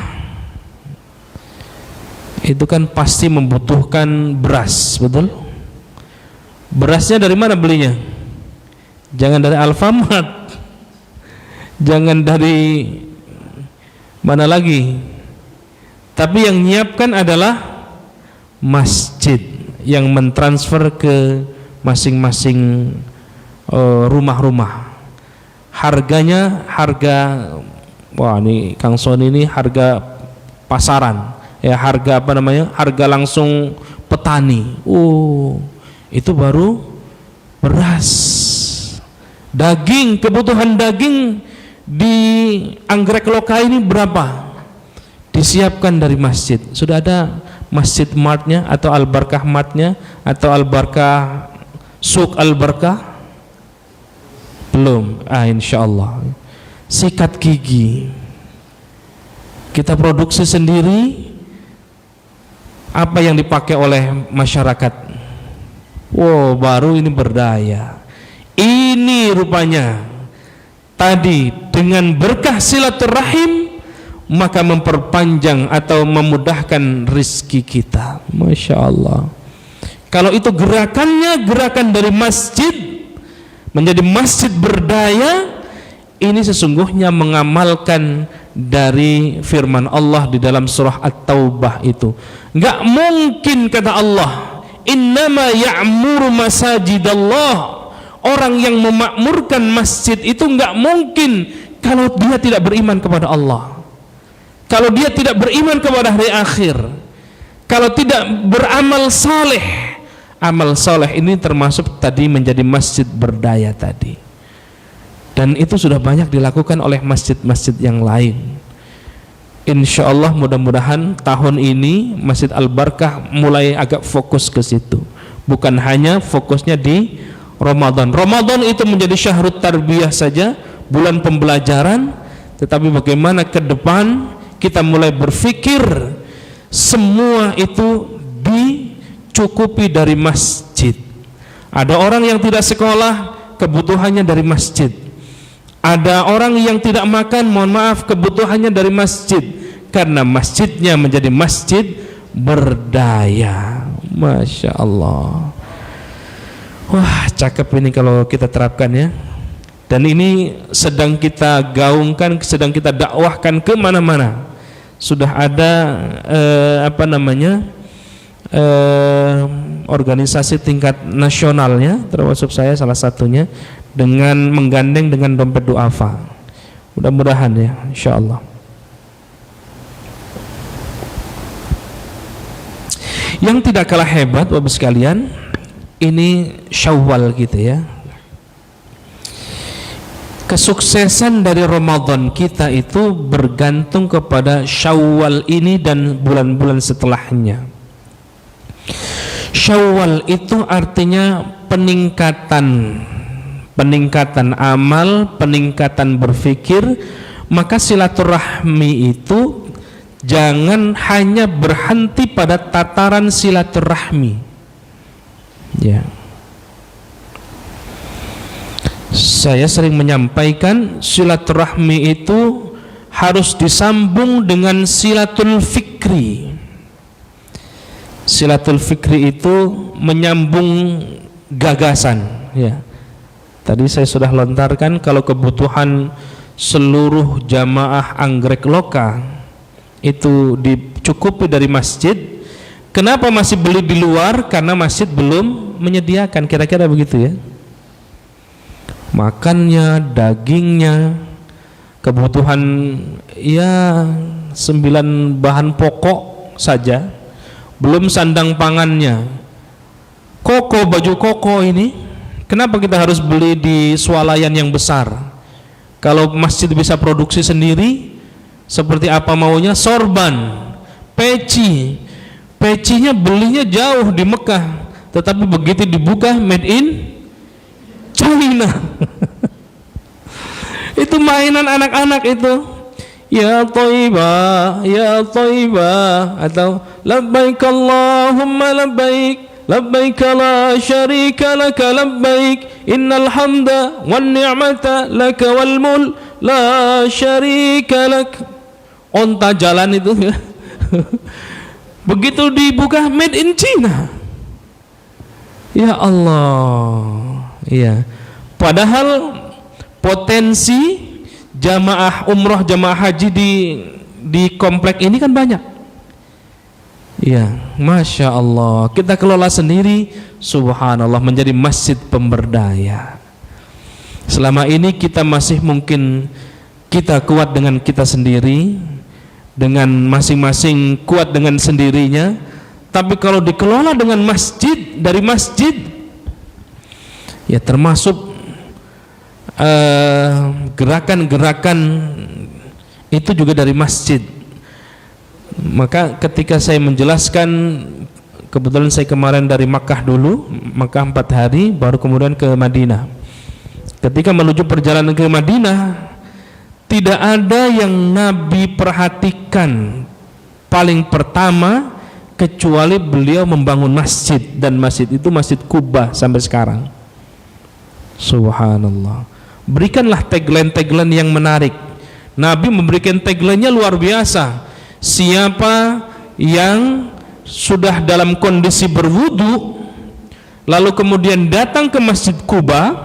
itu kan pasti membutuhkan beras, betul? Berasnya dari mana belinya? Jangan dari Alfamart, jangan dari mana lagi, tapi yang nyiapkan adalah masjid yang mentransfer ke masing-masing rumah-rumah. Harganya wah ini Kang Sony ini harga pasaran ya, harga harga langsung petani. Itu baru beras. Daging, kebutuhan daging di Anggrek Loka ini berapa? Disiapkan dari masjid. Sudah ada Masjid Martnya atau Al-Barkah Martnya atau Al-Barkah Suk Al-Barkah? Belum. Insya-Allah. Sikat gigi kita produksi sendiri. Apa yang dipakai oleh masyarakat? Baru ini berdaya. Ini rupanya tadi dengan berkah silaturahim maka memperpanjang atau memudahkan rizki kita. Masya Allah. Kalau itu gerakannya gerakan dari masjid menjadi masjid berdaya, ini sesungguhnya mengamalkan dari firman Allah di dalam surah At-Taubah itu. Enggak mungkin kata Allah, innama ya'muru masajidallah. Orang yang memakmurkan masjid itu enggak mungkin kalau dia tidak beriman kepada Allah, kalau dia tidak beriman kepada hari akhir, kalau tidak beramal saleh. Amal saleh ini termasuk tadi menjadi masjid berdaya tadi. Dan itu sudah banyak dilakukan oleh masjid-masjid yang lain. Insya Allah mudah-mudahan tahun ini Masjid Al-Barkah mulai agak fokus ke situ. Bukan hanya fokusnya di Ramadan. Ramadan itu menjadi syahrut tarbiyah saja, bulan pembelajaran. Tetapi bagaimana ke depan kita mulai berpikir semua itu dicukupi dari masjid. Ada orang yang tidak sekolah, kebutuhannya dari masjid. Ada orang yang tidak makan, mohon maaf, kebutuhannya dari masjid, karena masjidnya menjadi masjid berdaya. Masya Allah. Wah, cakep ini kalau kita terapkan ya. Dan ini sedang kita gaungkan, sedang kita dakwahkan ke mana-mana. Sudah ada organisasi tingkat nasionalnya, termasuk saya salah satunya, dengan menggandeng dengan dompet duafa. Mudah-mudahan ya, insyaallah. Yang tidak kalah hebat Bapak sekalian, ini Syawal gitu ya. Kesuksesan dari Ramadan kita itu bergantung kepada Syawal ini dan bulan-bulan setelahnya. Syawal itu artinya peningkatan amal, peningkatan berfikir. Maka silaturahmi itu jangan hanya berhenti pada tataran silaturahmi ya. Saya sering menyampaikan silaturahmi itu harus disambung dengan silatul fikri. Silatul fikri itu menyambung gagasan, ya. Tadi saya sudah lontarkan kalau kebutuhan seluruh jamaah anggrek loka itu dicukupi dari masjid. Kenapa masih beli di luar? Karena masjid belum menyediakan, kira-kira begitu ya. Makannya, dagingnya, kebutuhan ya 9 bahan pokok saja, belum sandang pangannya. Koko, baju koko ini kenapa kita harus beli di swalayan yang besar? Kalau masjid bisa produksi sendiri, seperti apa maunya? Sorban, pecinya belinya jauh di Mekah, tetapi begitu dibuka made in China. Itu mainan anak-anak itu. Ya Thayyibah, ya Thayyibah, atau labbaik Allahumma labbaik, labbaik la syarika laka labbaik, innal hamda wan ni'mata laka wal mulk la syarika lak. Onta jalan itu ya. Begitu dibuka made in China. Ya Allah. Ya. Padahal potensi jamaah umroh, jamaah haji di komplek ini kan banyak. Ya, Masya Allah. Kita kelola sendiri, subhanallah, menjadi masjid pemberdaya. Selama ini kita masih mungkin kita kuat dengan kita sendiri, dengan masing-masing kuat dengan sendirinya. Tapi kalau dikelola dengan masjid, dari masjid, ya termasuk gerakan-gerakan itu juga dari masjid. Maka ketika saya menjelaskan, kebetulan saya kemarin dari Makkah dulu, Makkah 4 hari, baru kemudian ke Madinah. Ketika menuju perjalanan ke Madinah, tidak ada yang Nabi perhatikan paling pertama kecuali beliau membangun masjid, dan masjid itu Masjid Quba sampai sekarang. Subhanallah. Berikanlah tagline-tagline yang menarik. Nabi memberikan tagline-nya luar biasa. Siapa yang sudah dalam kondisi berwudu lalu kemudian datang ke Masjid Quba,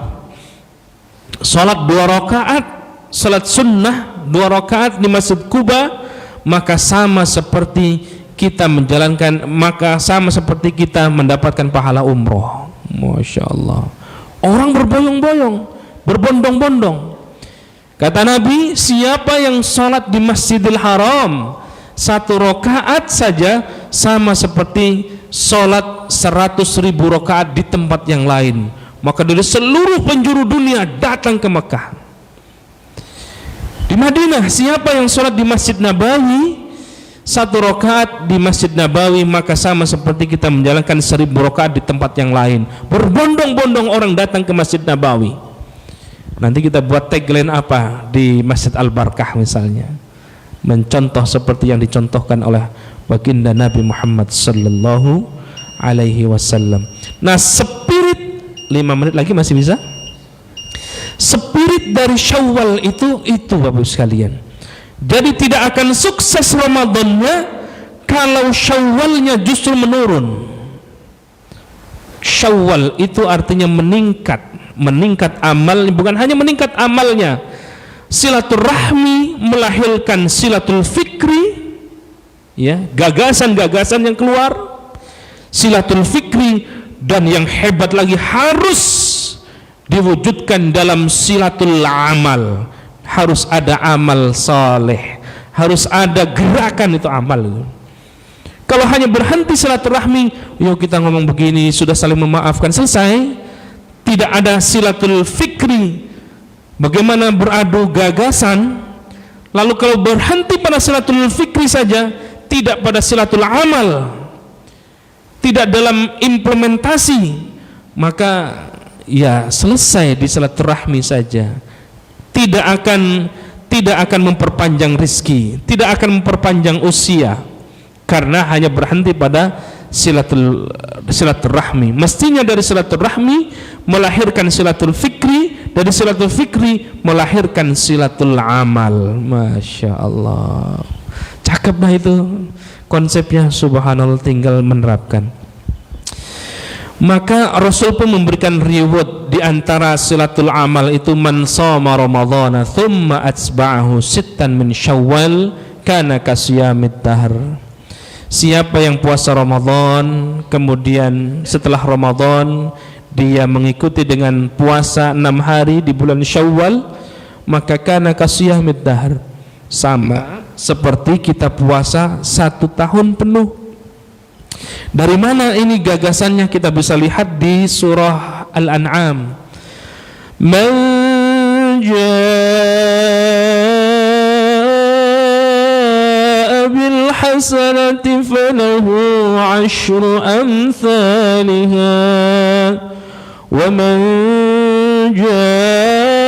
salat 2 rakaat, salat sunnah 2 rakaat di Masjid Quba, maka sama seperti kita menjalankan, maka sama seperti kita mendapatkan pahala umroh. Masya Allah. Orang berboyong-boyong, berbondong-bondong. Kata Nabi, siapa yang sholat di Masjidil Haram 1 rakaat saja sama seperti sholat 100.000 rakaat di tempat yang lain. Maka dari seluruh penjuru dunia datang ke Mekah. Di Madinah, siapa yang sholat di Masjid Nabawi 1 rakaat di Masjid Nabawi, maka sama seperti kita menjalankan 1000 rakaat di tempat yang lain. Berbondong-bondong orang datang ke Masjid Nabawi. Nanti kita buat tagline apa di Masjid Al-Barkah misalnya, mencontoh seperti yang dicontohkan oleh baginda Nabi Muhammad sallallahu alaihi wasallam. Nah, spirit 5 menit lagi masih bisa. Spirit dari Syawal itu Bapak sekalian. Jadi tidak akan sukses Ramadannya kalau Syawalnya justru menurun. Syawal itu artinya meningkat amal, bukan hanya meningkat amalnya. Silaturahmi melahirkan silatul fikri, ya, gagasan-gagasan yang keluar, silatul fikri, dan yang hebat lagi harus diwujudkan dalam silatul amal. Harus ada amal saleh, harus ada gerakan, itu amal. Kalau hanya berhenti silaturahmi, yuk kita ngomong begini, sudah saling memaafkan, selesai, tidak ada silatul fikri, bagaimana beradu gagasan. Lalu kalau berhenti pada silatul fikri saja, tidak pada silatul amal, tidak dalam implementasi, maka ya selesai di silaturahmi saja. Tidak akan memperpanjang rizki, tidak akan memperpanjang usia, karena hanya berhenti pada silaturahmi. Mestinya dari silaturahmi melahirkan silatul fikri, dari silatul fikri melahirkan silatul amal. Masya Allah, cakep dah itu konsepnya, subhanallah, tinggal menerapkan. Maka Rasul pun memberikan reward di antara silatul amal itu, man shoma ramadhana thumma atsba'ahu sittan min syawal kana kasiyamid dahr. Siapa yang puasa Ramadan kemudian setelah Ramadan dia mengikuti dengan puasa 6 hari di bulan Syawal, maka kana kasiyamid dahr, sama seperti kita puasa 1 tahun penuh. Dari mana ini gagasannya? Kita bisa lihat di surah Al-An'am. Man jaa'a bil hasanati falahu 'ashru amthaliha wa man jaa'a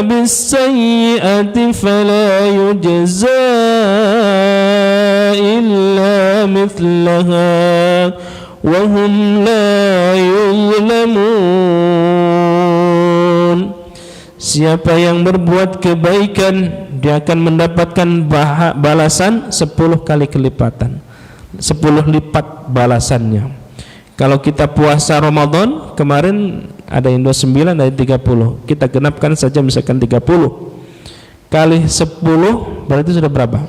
bis sayyi'ati fala yujza illa mithlaha wa hum la yuzlamun. Siapa yang berbuat kebaikan dia akan mendapatkan balasan 10 kali kelipatan, 10 lipat balasannya. Kalau kita puasa Ramadan kemarin ada yang 29, ada yang 30, kita genapkan saja misalkan 30 kali 10 berarti sudah berapa?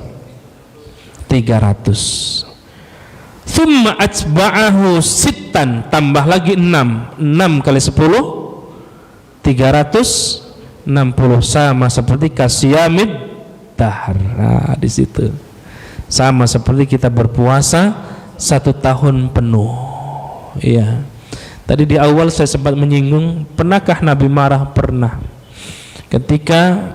300. Thumma atba'ahu sittan, tambah lagi 6 kali 10 360, sama seperti kasiyamid dahr. Nah, di situ sama seperti kita berpuasa 1 tahun penuh. Iya. Tadi di awal saya sempat menyinggung, pernahkah Nabi marah? Pernah. Ketika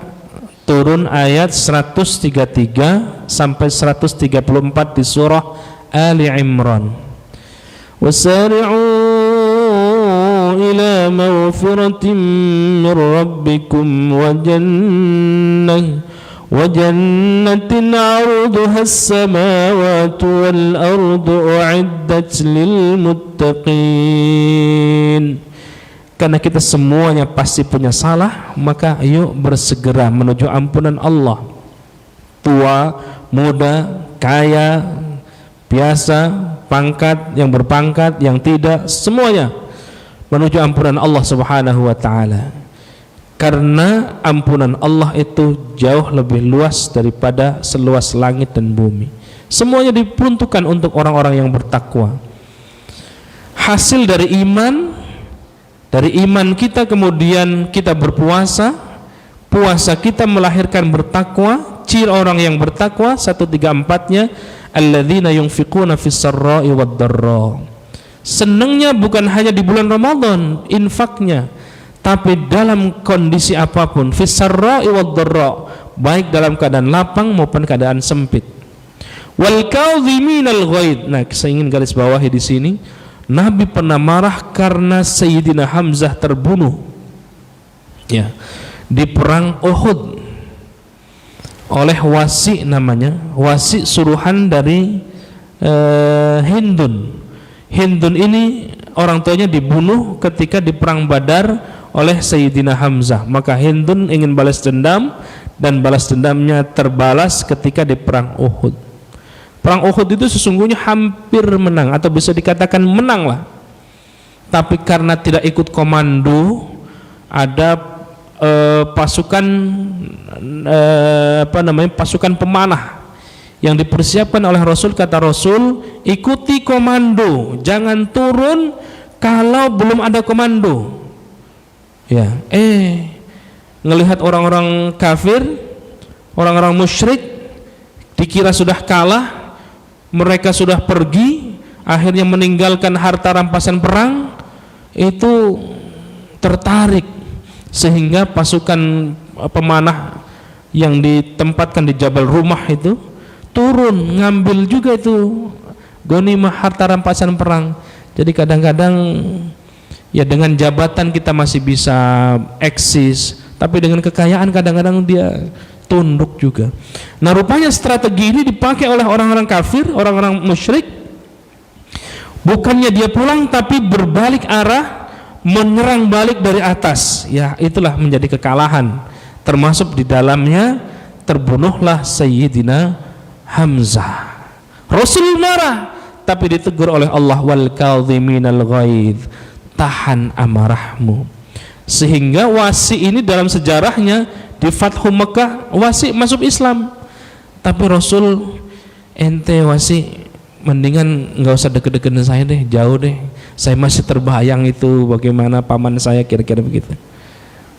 turun ayat 133 sampai 134 di surah Ali Imran. Wasari'u ila maghfiratin min rabbikum wa jannatin 'arduha as-samawati wal ardu u'iddat lil muttaqin. Karena kita semuanya pasti punya salah, maka ayo bersegera menuju ampunan Allah. Tua, muda, kaya, biasa, pangkat, yang berpangkat, yang tidak, semuanya menuju ampunan Allah Subhanahu wa taala. Karena ampunan Allah itu jauh lebih luas daripada seluas langit dan bumi. Semuanya diperuntukkan untuk orang-orang yang bertakwa. Hasil dari iman kita kemudian kita berpuasa, puasa kita melahirkan bertakwa. Ciri orang yang bertakwa 134-nya, alladzina yunfiquna fis sarra'i wad dharra. Senangnya bukan hanya di bulan Ramadan infaknya, tapi dalam kondisi apapun, fis sarra'i wad dharra, baik dalam keadaan lapang maupun keadaan sempit. Wal kadhiminal ghaidh. Nah, saya ingin garis bawahi di sini, Nabi pernah marah karena Sayyidina Hamzah terbunuh, ya, di perang Uhud oleh Wasi, namanya Wasi, suruhan dari Hindun. Hindun ini orang tuanya dibunuh ketika di perang Badar oleh Sayyidina Hamzah. Maka Hindun ingin balas dendam, dan balas dendamnya terbalas ketika di perang Uhud. Perang Uhud itu sesungguhnya hampir menang, atau bisa dikatakan menang lah. Tapi karena tidak ikut komando, ada pasukan pasukan pemanah yang dipersiapkan oleh Rasul. Kata Rasul, ikuti komando, jangan turun kalau belum ada komando. Ya, ngelihat orang-orang kafir, orang-orang musyrik, dikira sudah kalah, mereka sudah pergi, akhirnya meninggalkan harta rampasan perang, itu tertarik, sehingga pasukan pemanah yang ditempatkan di Jabal Rumah itu turun, ngambil juga itu ghanimah, harta rampasan perang. Jadi kadang-kadang ya dengan jabatan kita masih bisa eksis, tapi dengan kekayaan kadang-kadang dia tunduk juga. Nah, rupanya strategi ini dipakai oleh orang-orang kafir, orang-orang musyrik. Bukannya dia pulang, tapi berbalik arah menyerang balik dari atas. Ya, itulah menjadi kekalahan. Termasuk di dalamnya terbunuhlah Sayyidina Hamzah. Rasul marah, tapi ditegur oleh Allah, wal kadhiminal ghaidh, tahan amarahmu. Sehingga Wasi ini dalam sejarahnya di Fathu Mekah, Wasi masuk Islam. Tapi Rasul, ente Wasi mendingan nggak usah deket-deketin saya deh, jauh deh. Saya masih terbayang itu bagaimana paman saya, kira-kira begitu.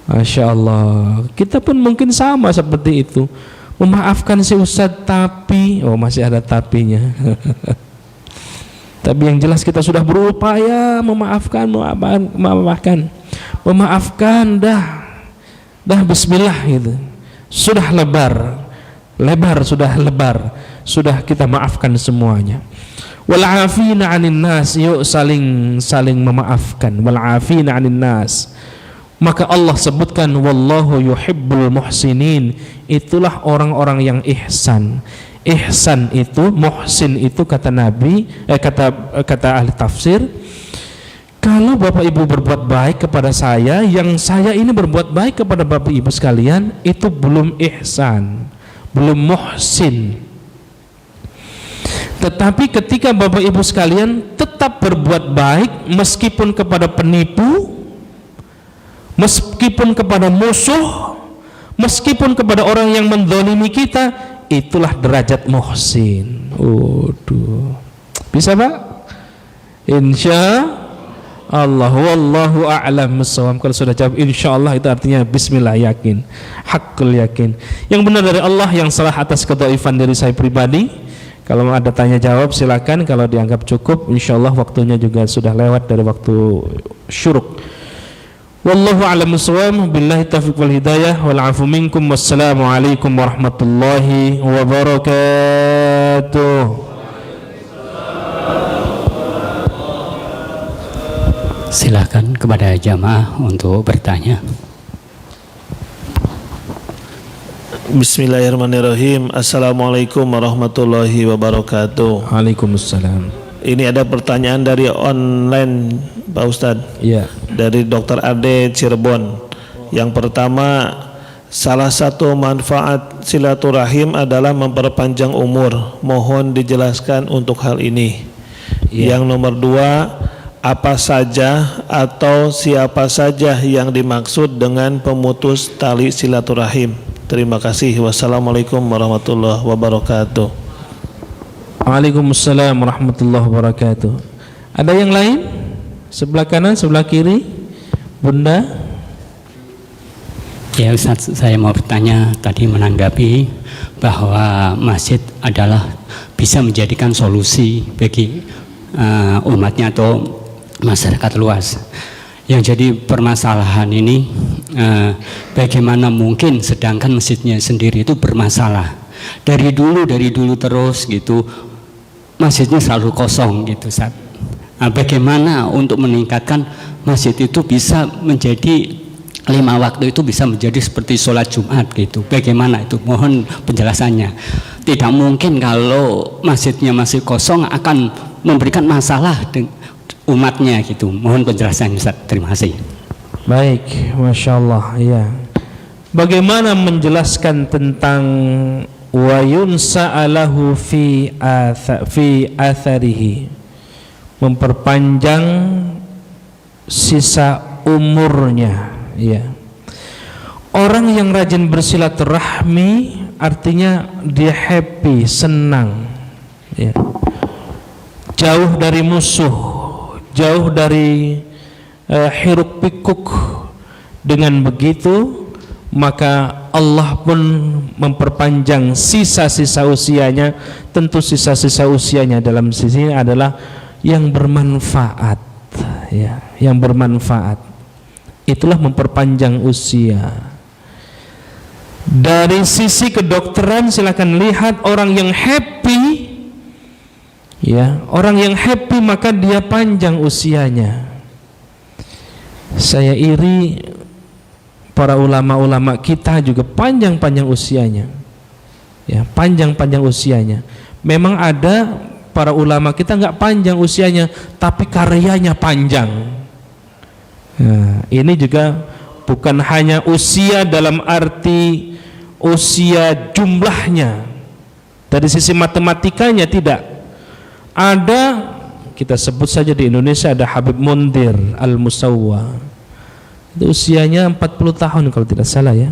Masya Allah, kita pun mungkin sama seperti itu. Memaafkan si Ustadz, tapi masih ada tapinya. Tapi yang jelas kita sudah berupaya memaafkan, dah bismillah gitu. Sudah lebar, sudah kita maafkan semuanya. Wal afina 'anin nas, yuk saling memaafkan. Wal afina 'anin nas. Maka Allah sebutkan wallahu yuhibbul muhsinin, itulah orang-orang yang ihsan. Ihsan itu, muhsin itu kata Nabi, kata ahli tafsir, kalau Bapak Ibu berbuat baik kepada saya, yang saya ini berbuat baik kepada Bapak Ibu sekalian, itu belum ihsan, belum muhsin. Tetapi ketika Bapak Ibu sekalian tetap berbuat baik meskipun kepada penipu, meskipun kepada musuh, meskipun kepada orang yang menzalimi kita, itulah derajat muhsin. Bisa Pak? Insya Allah, wallahu a'lam bissawab. Kalau sudah jawab insya Allah, itu artinya bismillah, yakin, hakul yakin. Yang benar dari Allah, yang salah atas kedhaifan dari saya pribadi. Kalau ada tanya jawab silakan, kalau dianggap cukup insya Allah waktunya juga sudah lewat dari waktu syuruk. Wallahu a'lam bissawab, billahi taufiq wal hidayah, wal afu minkum, wassalamu alaikum warahmatullahi wabarakatuh. Silakan kepada jamaah untuk bertanya. Bismillahirrahmanirrahim. Assalamualaikum warahmatullahi wabarakatuh. Waalaikumsalam. Ini ada pertanyaan dari online Pak Ustadz. Iya. Dari Dr. Ade Cirebon. Yang pertama, salah satu manfaat silaturahim adalah memperpanjang umur. Mohon dijelaskan untuk hal ini. Yang nomor dua, apa saja atau siapa saja yang dimaksud dengan pemutus tali silaturahim? Terima kasih. Wassalamualaikum warahmatullahi wabarakatuh. Waalaikumsalam warahmatullahi wabarakatuh. Ada yang lain? Sebelah kanan, sebelah kiri, Bunda. Ya Ustaz, saya mau bertanya tadi menanggapi bahwa masjid adalah bisa menjadikan solusi bagi umatnya atau masyarakat luas. Yang jadi permasalahan ini bagaimana mungkin sedangkan masjidnya sendiri itu bermasalah dari dulu terus gitu, masjidnya selalu kosong gitu Ustaz. Bagaimana untuk meningkatkan masjid itu bisa menjadi 5 waktu itu bisa menjadi seperti sholat Jumat gitu. Bagaimana itu? Mohon penjelasannya. Tidak mungkin kalau masjidnya masih kosong akan memberikan masalah umatnya gitu. Mohon penjelasannya Ustaz. Terima kasih. Baik, Masya Allah. Ya. Bagaimana menjelaskan tentang wa yunsa'alahu fi atharihi, memperpanjang sisa umurnya. Ya. Orang yang rajin bersilaturahmi artinya dia happy, senang, ya. Jauh dari musuh, jauh dari hiruk pikuk. Dengan begitu maka Allah pun memperpanjang sisa-sisa usianya. Tentu sisa-sisa usianya dalam sisi ini adalah yang bermanfaat, ya, yang bermanfaat. Itulah memperpanjang usia. Dari sisi kedokteran silakan lihat orang yang happy, ya, orang yang happy maka dia panjang usianya. Saya iri para ulama-ulama kita juga panjang-panjang usianya, ya, panjang-panjang usianya. Memang ada para ulama kita nggak panjang usianya, tapi karyanya panjang. Nah, ini juga bukan hanya usia dalam arti usia jumlahnya, dari sisi matematikanya tidak. Ada, kita sebut saja di Indonesia ada Habib Mundir Al-Musawwa, itu usianya 40 tahun kalau tidak salah ya.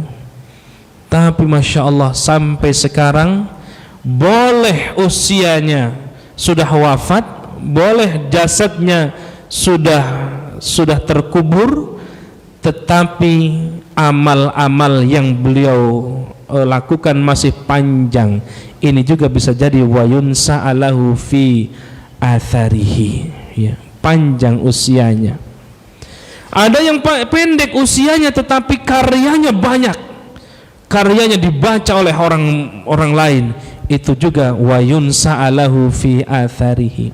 Tapi Masya Allah sampai sekarang boleh usianya sudah wafat, boleh jasadnya sudah terkubur, tetapi amal-amal yang beliau lakukan masih panjang. Ini juga bisa jadi wayunsa alahu fi atharihi, ya, panjang usianya. Ada yang pendek usianya tetapi karyanya banyak, karyanya dibaca oleh orang lain, itu juga wayunsa alahu fi atharihi.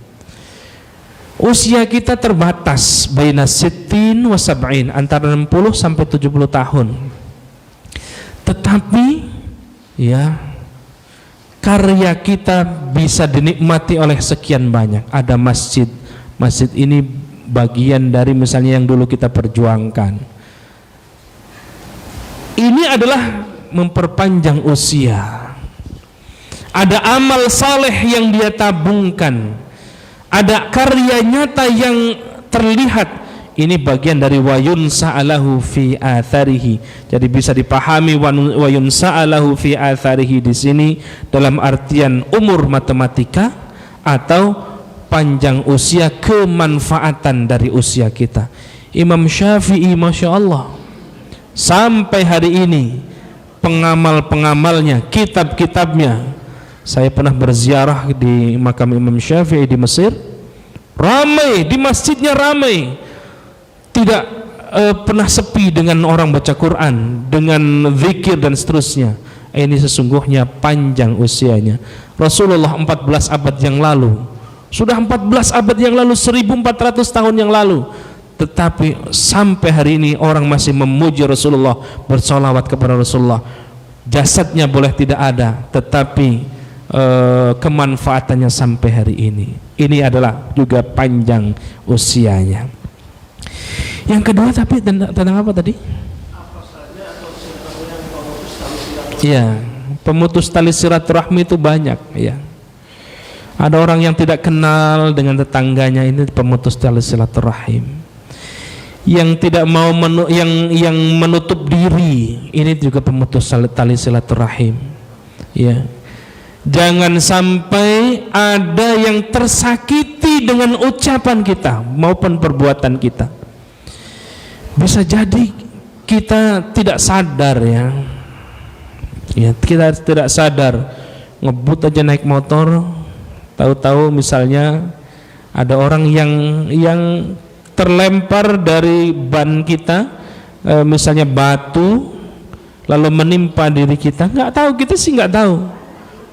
Usia kita terbatas baina sittin wa sab'in, antara 60 sampai 70 tahun. Tetapi ya, karya kita bisa dinikmati oleh sekian banyak. Ada masjid. Masjid ini bagian dari misalnya yang dulu kita perjuangkan. Ini adalah memperpanjang usia. Ada amal saleh yang dia tabungkan, ada karya nyata yang terlihat. Ini bagian dari wayun sa'alahu fi atharihi. Jadi bisa dipahami wayun sa'alahu fi atharihi di sini dalam artian umur matematika atau panjang usia, kemanfaatan dari usia kita. Imam Syafi'i Masya Allah sampai hari ini pengamal-pengamalnya, kitab-kitabnya, saya pernah berziarah di makam Imam Syafi'i di Mesir, ramai di masjidnya, ramai, tidak pernah sepi dengan orang baca Quran, dengan zikir dan seterusnya. Ini sesungguhnya panjang usianya. Rasulullah 14 abad yang lalu, sudah 14 abad yang lalu, 1400 tahun yang lalu, tetapi sampai hari ini orang masih memuji Rasulullah, bersolawat kepada Rasulullah. Jasadnya boleh tidak ada, tetapi kemanfaatannya sampai hari ini. Ini adalah juga panjang usianya. Yang kedua, tapi tentang apa tadi? Ya, pemutus tali silaturahmi itu banyak ya. Ada orang yang tidak kenal dengan tetangganya, ini pemutus tali silaturahim. Yang tidak mau yang menutup diri, ini juga pemutus tali silaturahim. Ya. Jangan sampai ada yang tersakiti dengan ucapan kita maupun perbuatan kita. Bisa jadi kita tidak sadar ya. Ya, kita tidak sadar, ngebut aja naik motor, tahu-tahu misalnya ada orang yang terlempar dari ban kita, misalnya batu, lalu menimpa diri kita, nggak tahu, kita sih nggak tahu,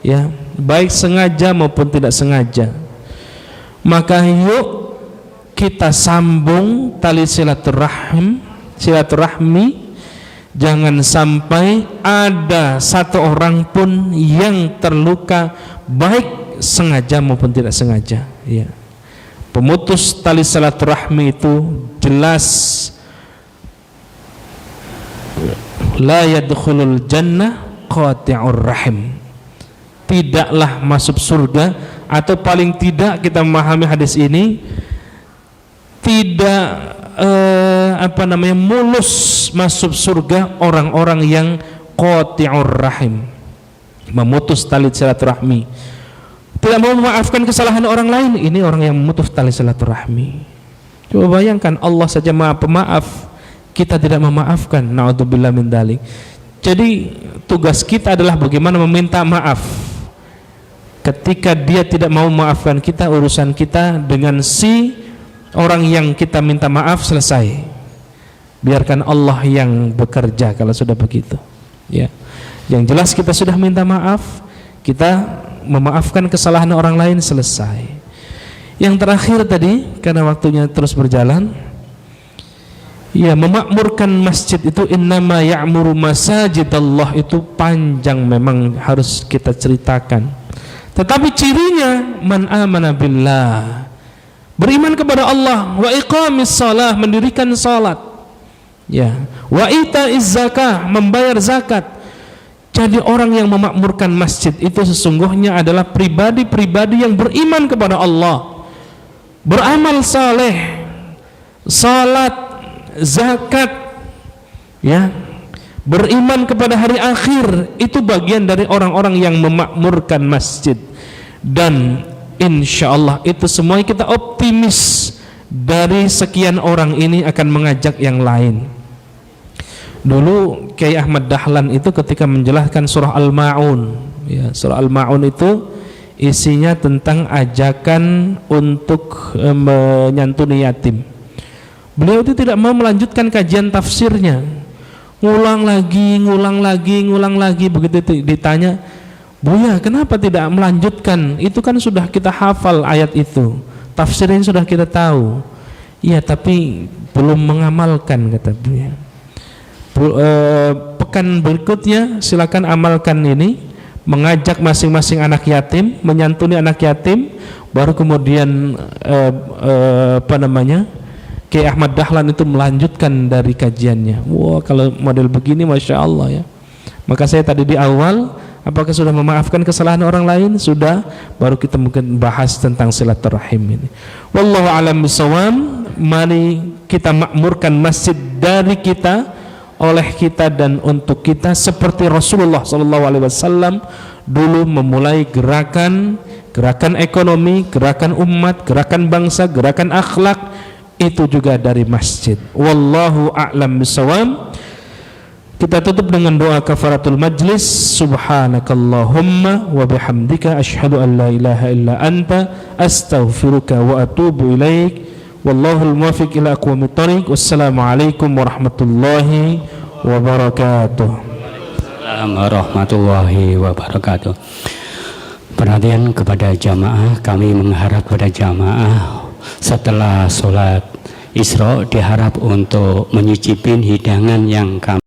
ya, baik sengaja maupun tidak sengaja. Maka yuk kita sambung tali silaturahmi, jangan sampai ada satu orang pun yang terluka, baik sengaja maupun tidak sengaja. Ya. Pemutus tali silaturahmi itu jelas la yadkhulul jannah qati'ur rahim, tidaklah masuk surga, atau paling tidak kita memahami hadis ini, tidak mulus masuk surga orang-orang yang qati'ur rahim, memutus tali silaturahmi, tidak mau memaafkan kesalahan orang lain. Ini orang yang memutus tali silaturahmi. Coba bayangkan, Allah saja Maha Pemaaf, kita tidak memaafkan. Na'udzubillah min dzalik. Jadi tugas kita adalah bagaimana meminta maaf. Ketika dia tidak mau memaafkan kita, urusan kita dengan si orang yang kita minta maaf selesai. Biarkan Allah yang bekerja kalau sudah begitu. Ya. Yang jelas kita sudah minta maaf, kita memaafkan kesalahan orang lain, selesai. Yang terakhir tadi, karena waktunya terus berjalan, ya, memakmurkan masjid itu, innama ya'muru masajidallah, itu panjang memang harus kita ceritakan. Tetapi cirinya man amana billah, beriman kepada Allah, wa iqamis shalah, mendirikan salat, Ya, wa itaiz zakah, membayar zakat. Jadi orang yang memakmurkan masjid itu sesungguhnya adalah pribadi-pribadi yang beriman kepada Allah, beramal saleh, salat, zakat, ya, beriman kepada hari akhir. Itu bagian dari orang-orang yang memakmurkan masjid. Dan insya Allah itu semuanya kita optimis dari sekian orang ini akan mengajak yang lain. Dulu Kiai Ahmad Dahlan itu ketika menjelaskan surah Al-Ma'un, ya, surah Al-Ma'un itu isinya tentang ajakan untuk menyantuni yatim. Beliau itu tidak mau melanjutkan kajian tafsirnya, ngulang lagi. Begitu ditanya, Buya, kenapa tidak melanjutkan? Itu kan sudah kita hafal ayat itu, tafsirnya sudah kita tahu. Iya, tapi belum mengamalkan, kata Buya. Pekan berikutnya silakan amalkan ini, mengajak masing-masing anak yatim, menyantuni anak yatim, baru kemudian Kiai Ahmad Dahlan itu melanjutkan dari kajiannya. Wah, kalau model begini Masya Allah ya. Maka saya tadi di awal, apakah sudah memaafkan kesalahan orang lain? Sudah. Baru kita mungkin bahas tentang silaturahim ini. Wallahu a'lam bishawab. Mari kita makmurkan masjid dari kita, oleh kita dan untuk kita, seperti Rasulullah SAW dulu memulai gerakan ekonomi, gerakan umat, gerakan bangsa, gerakan akhlak, itu juga dari masjid. Wallahu a'lam bishawab. Kita tutup dengan doa kafaratul majlis. Subhanakallahumma wa bihamdika asyhadu an la ilaha illa anta astaghfiruka wa atubu ilaik. Wallahul muwaffiq ila aqwamit thoriq. Wassalamualaikum warahmatullahi wabarakatuh. Warahmatullahi wabarakatuh. Perhatian kepada jamaah, kami mengharap pada jamaah setelah sholat Isra diharap untuk menyicipin hidangan yang kami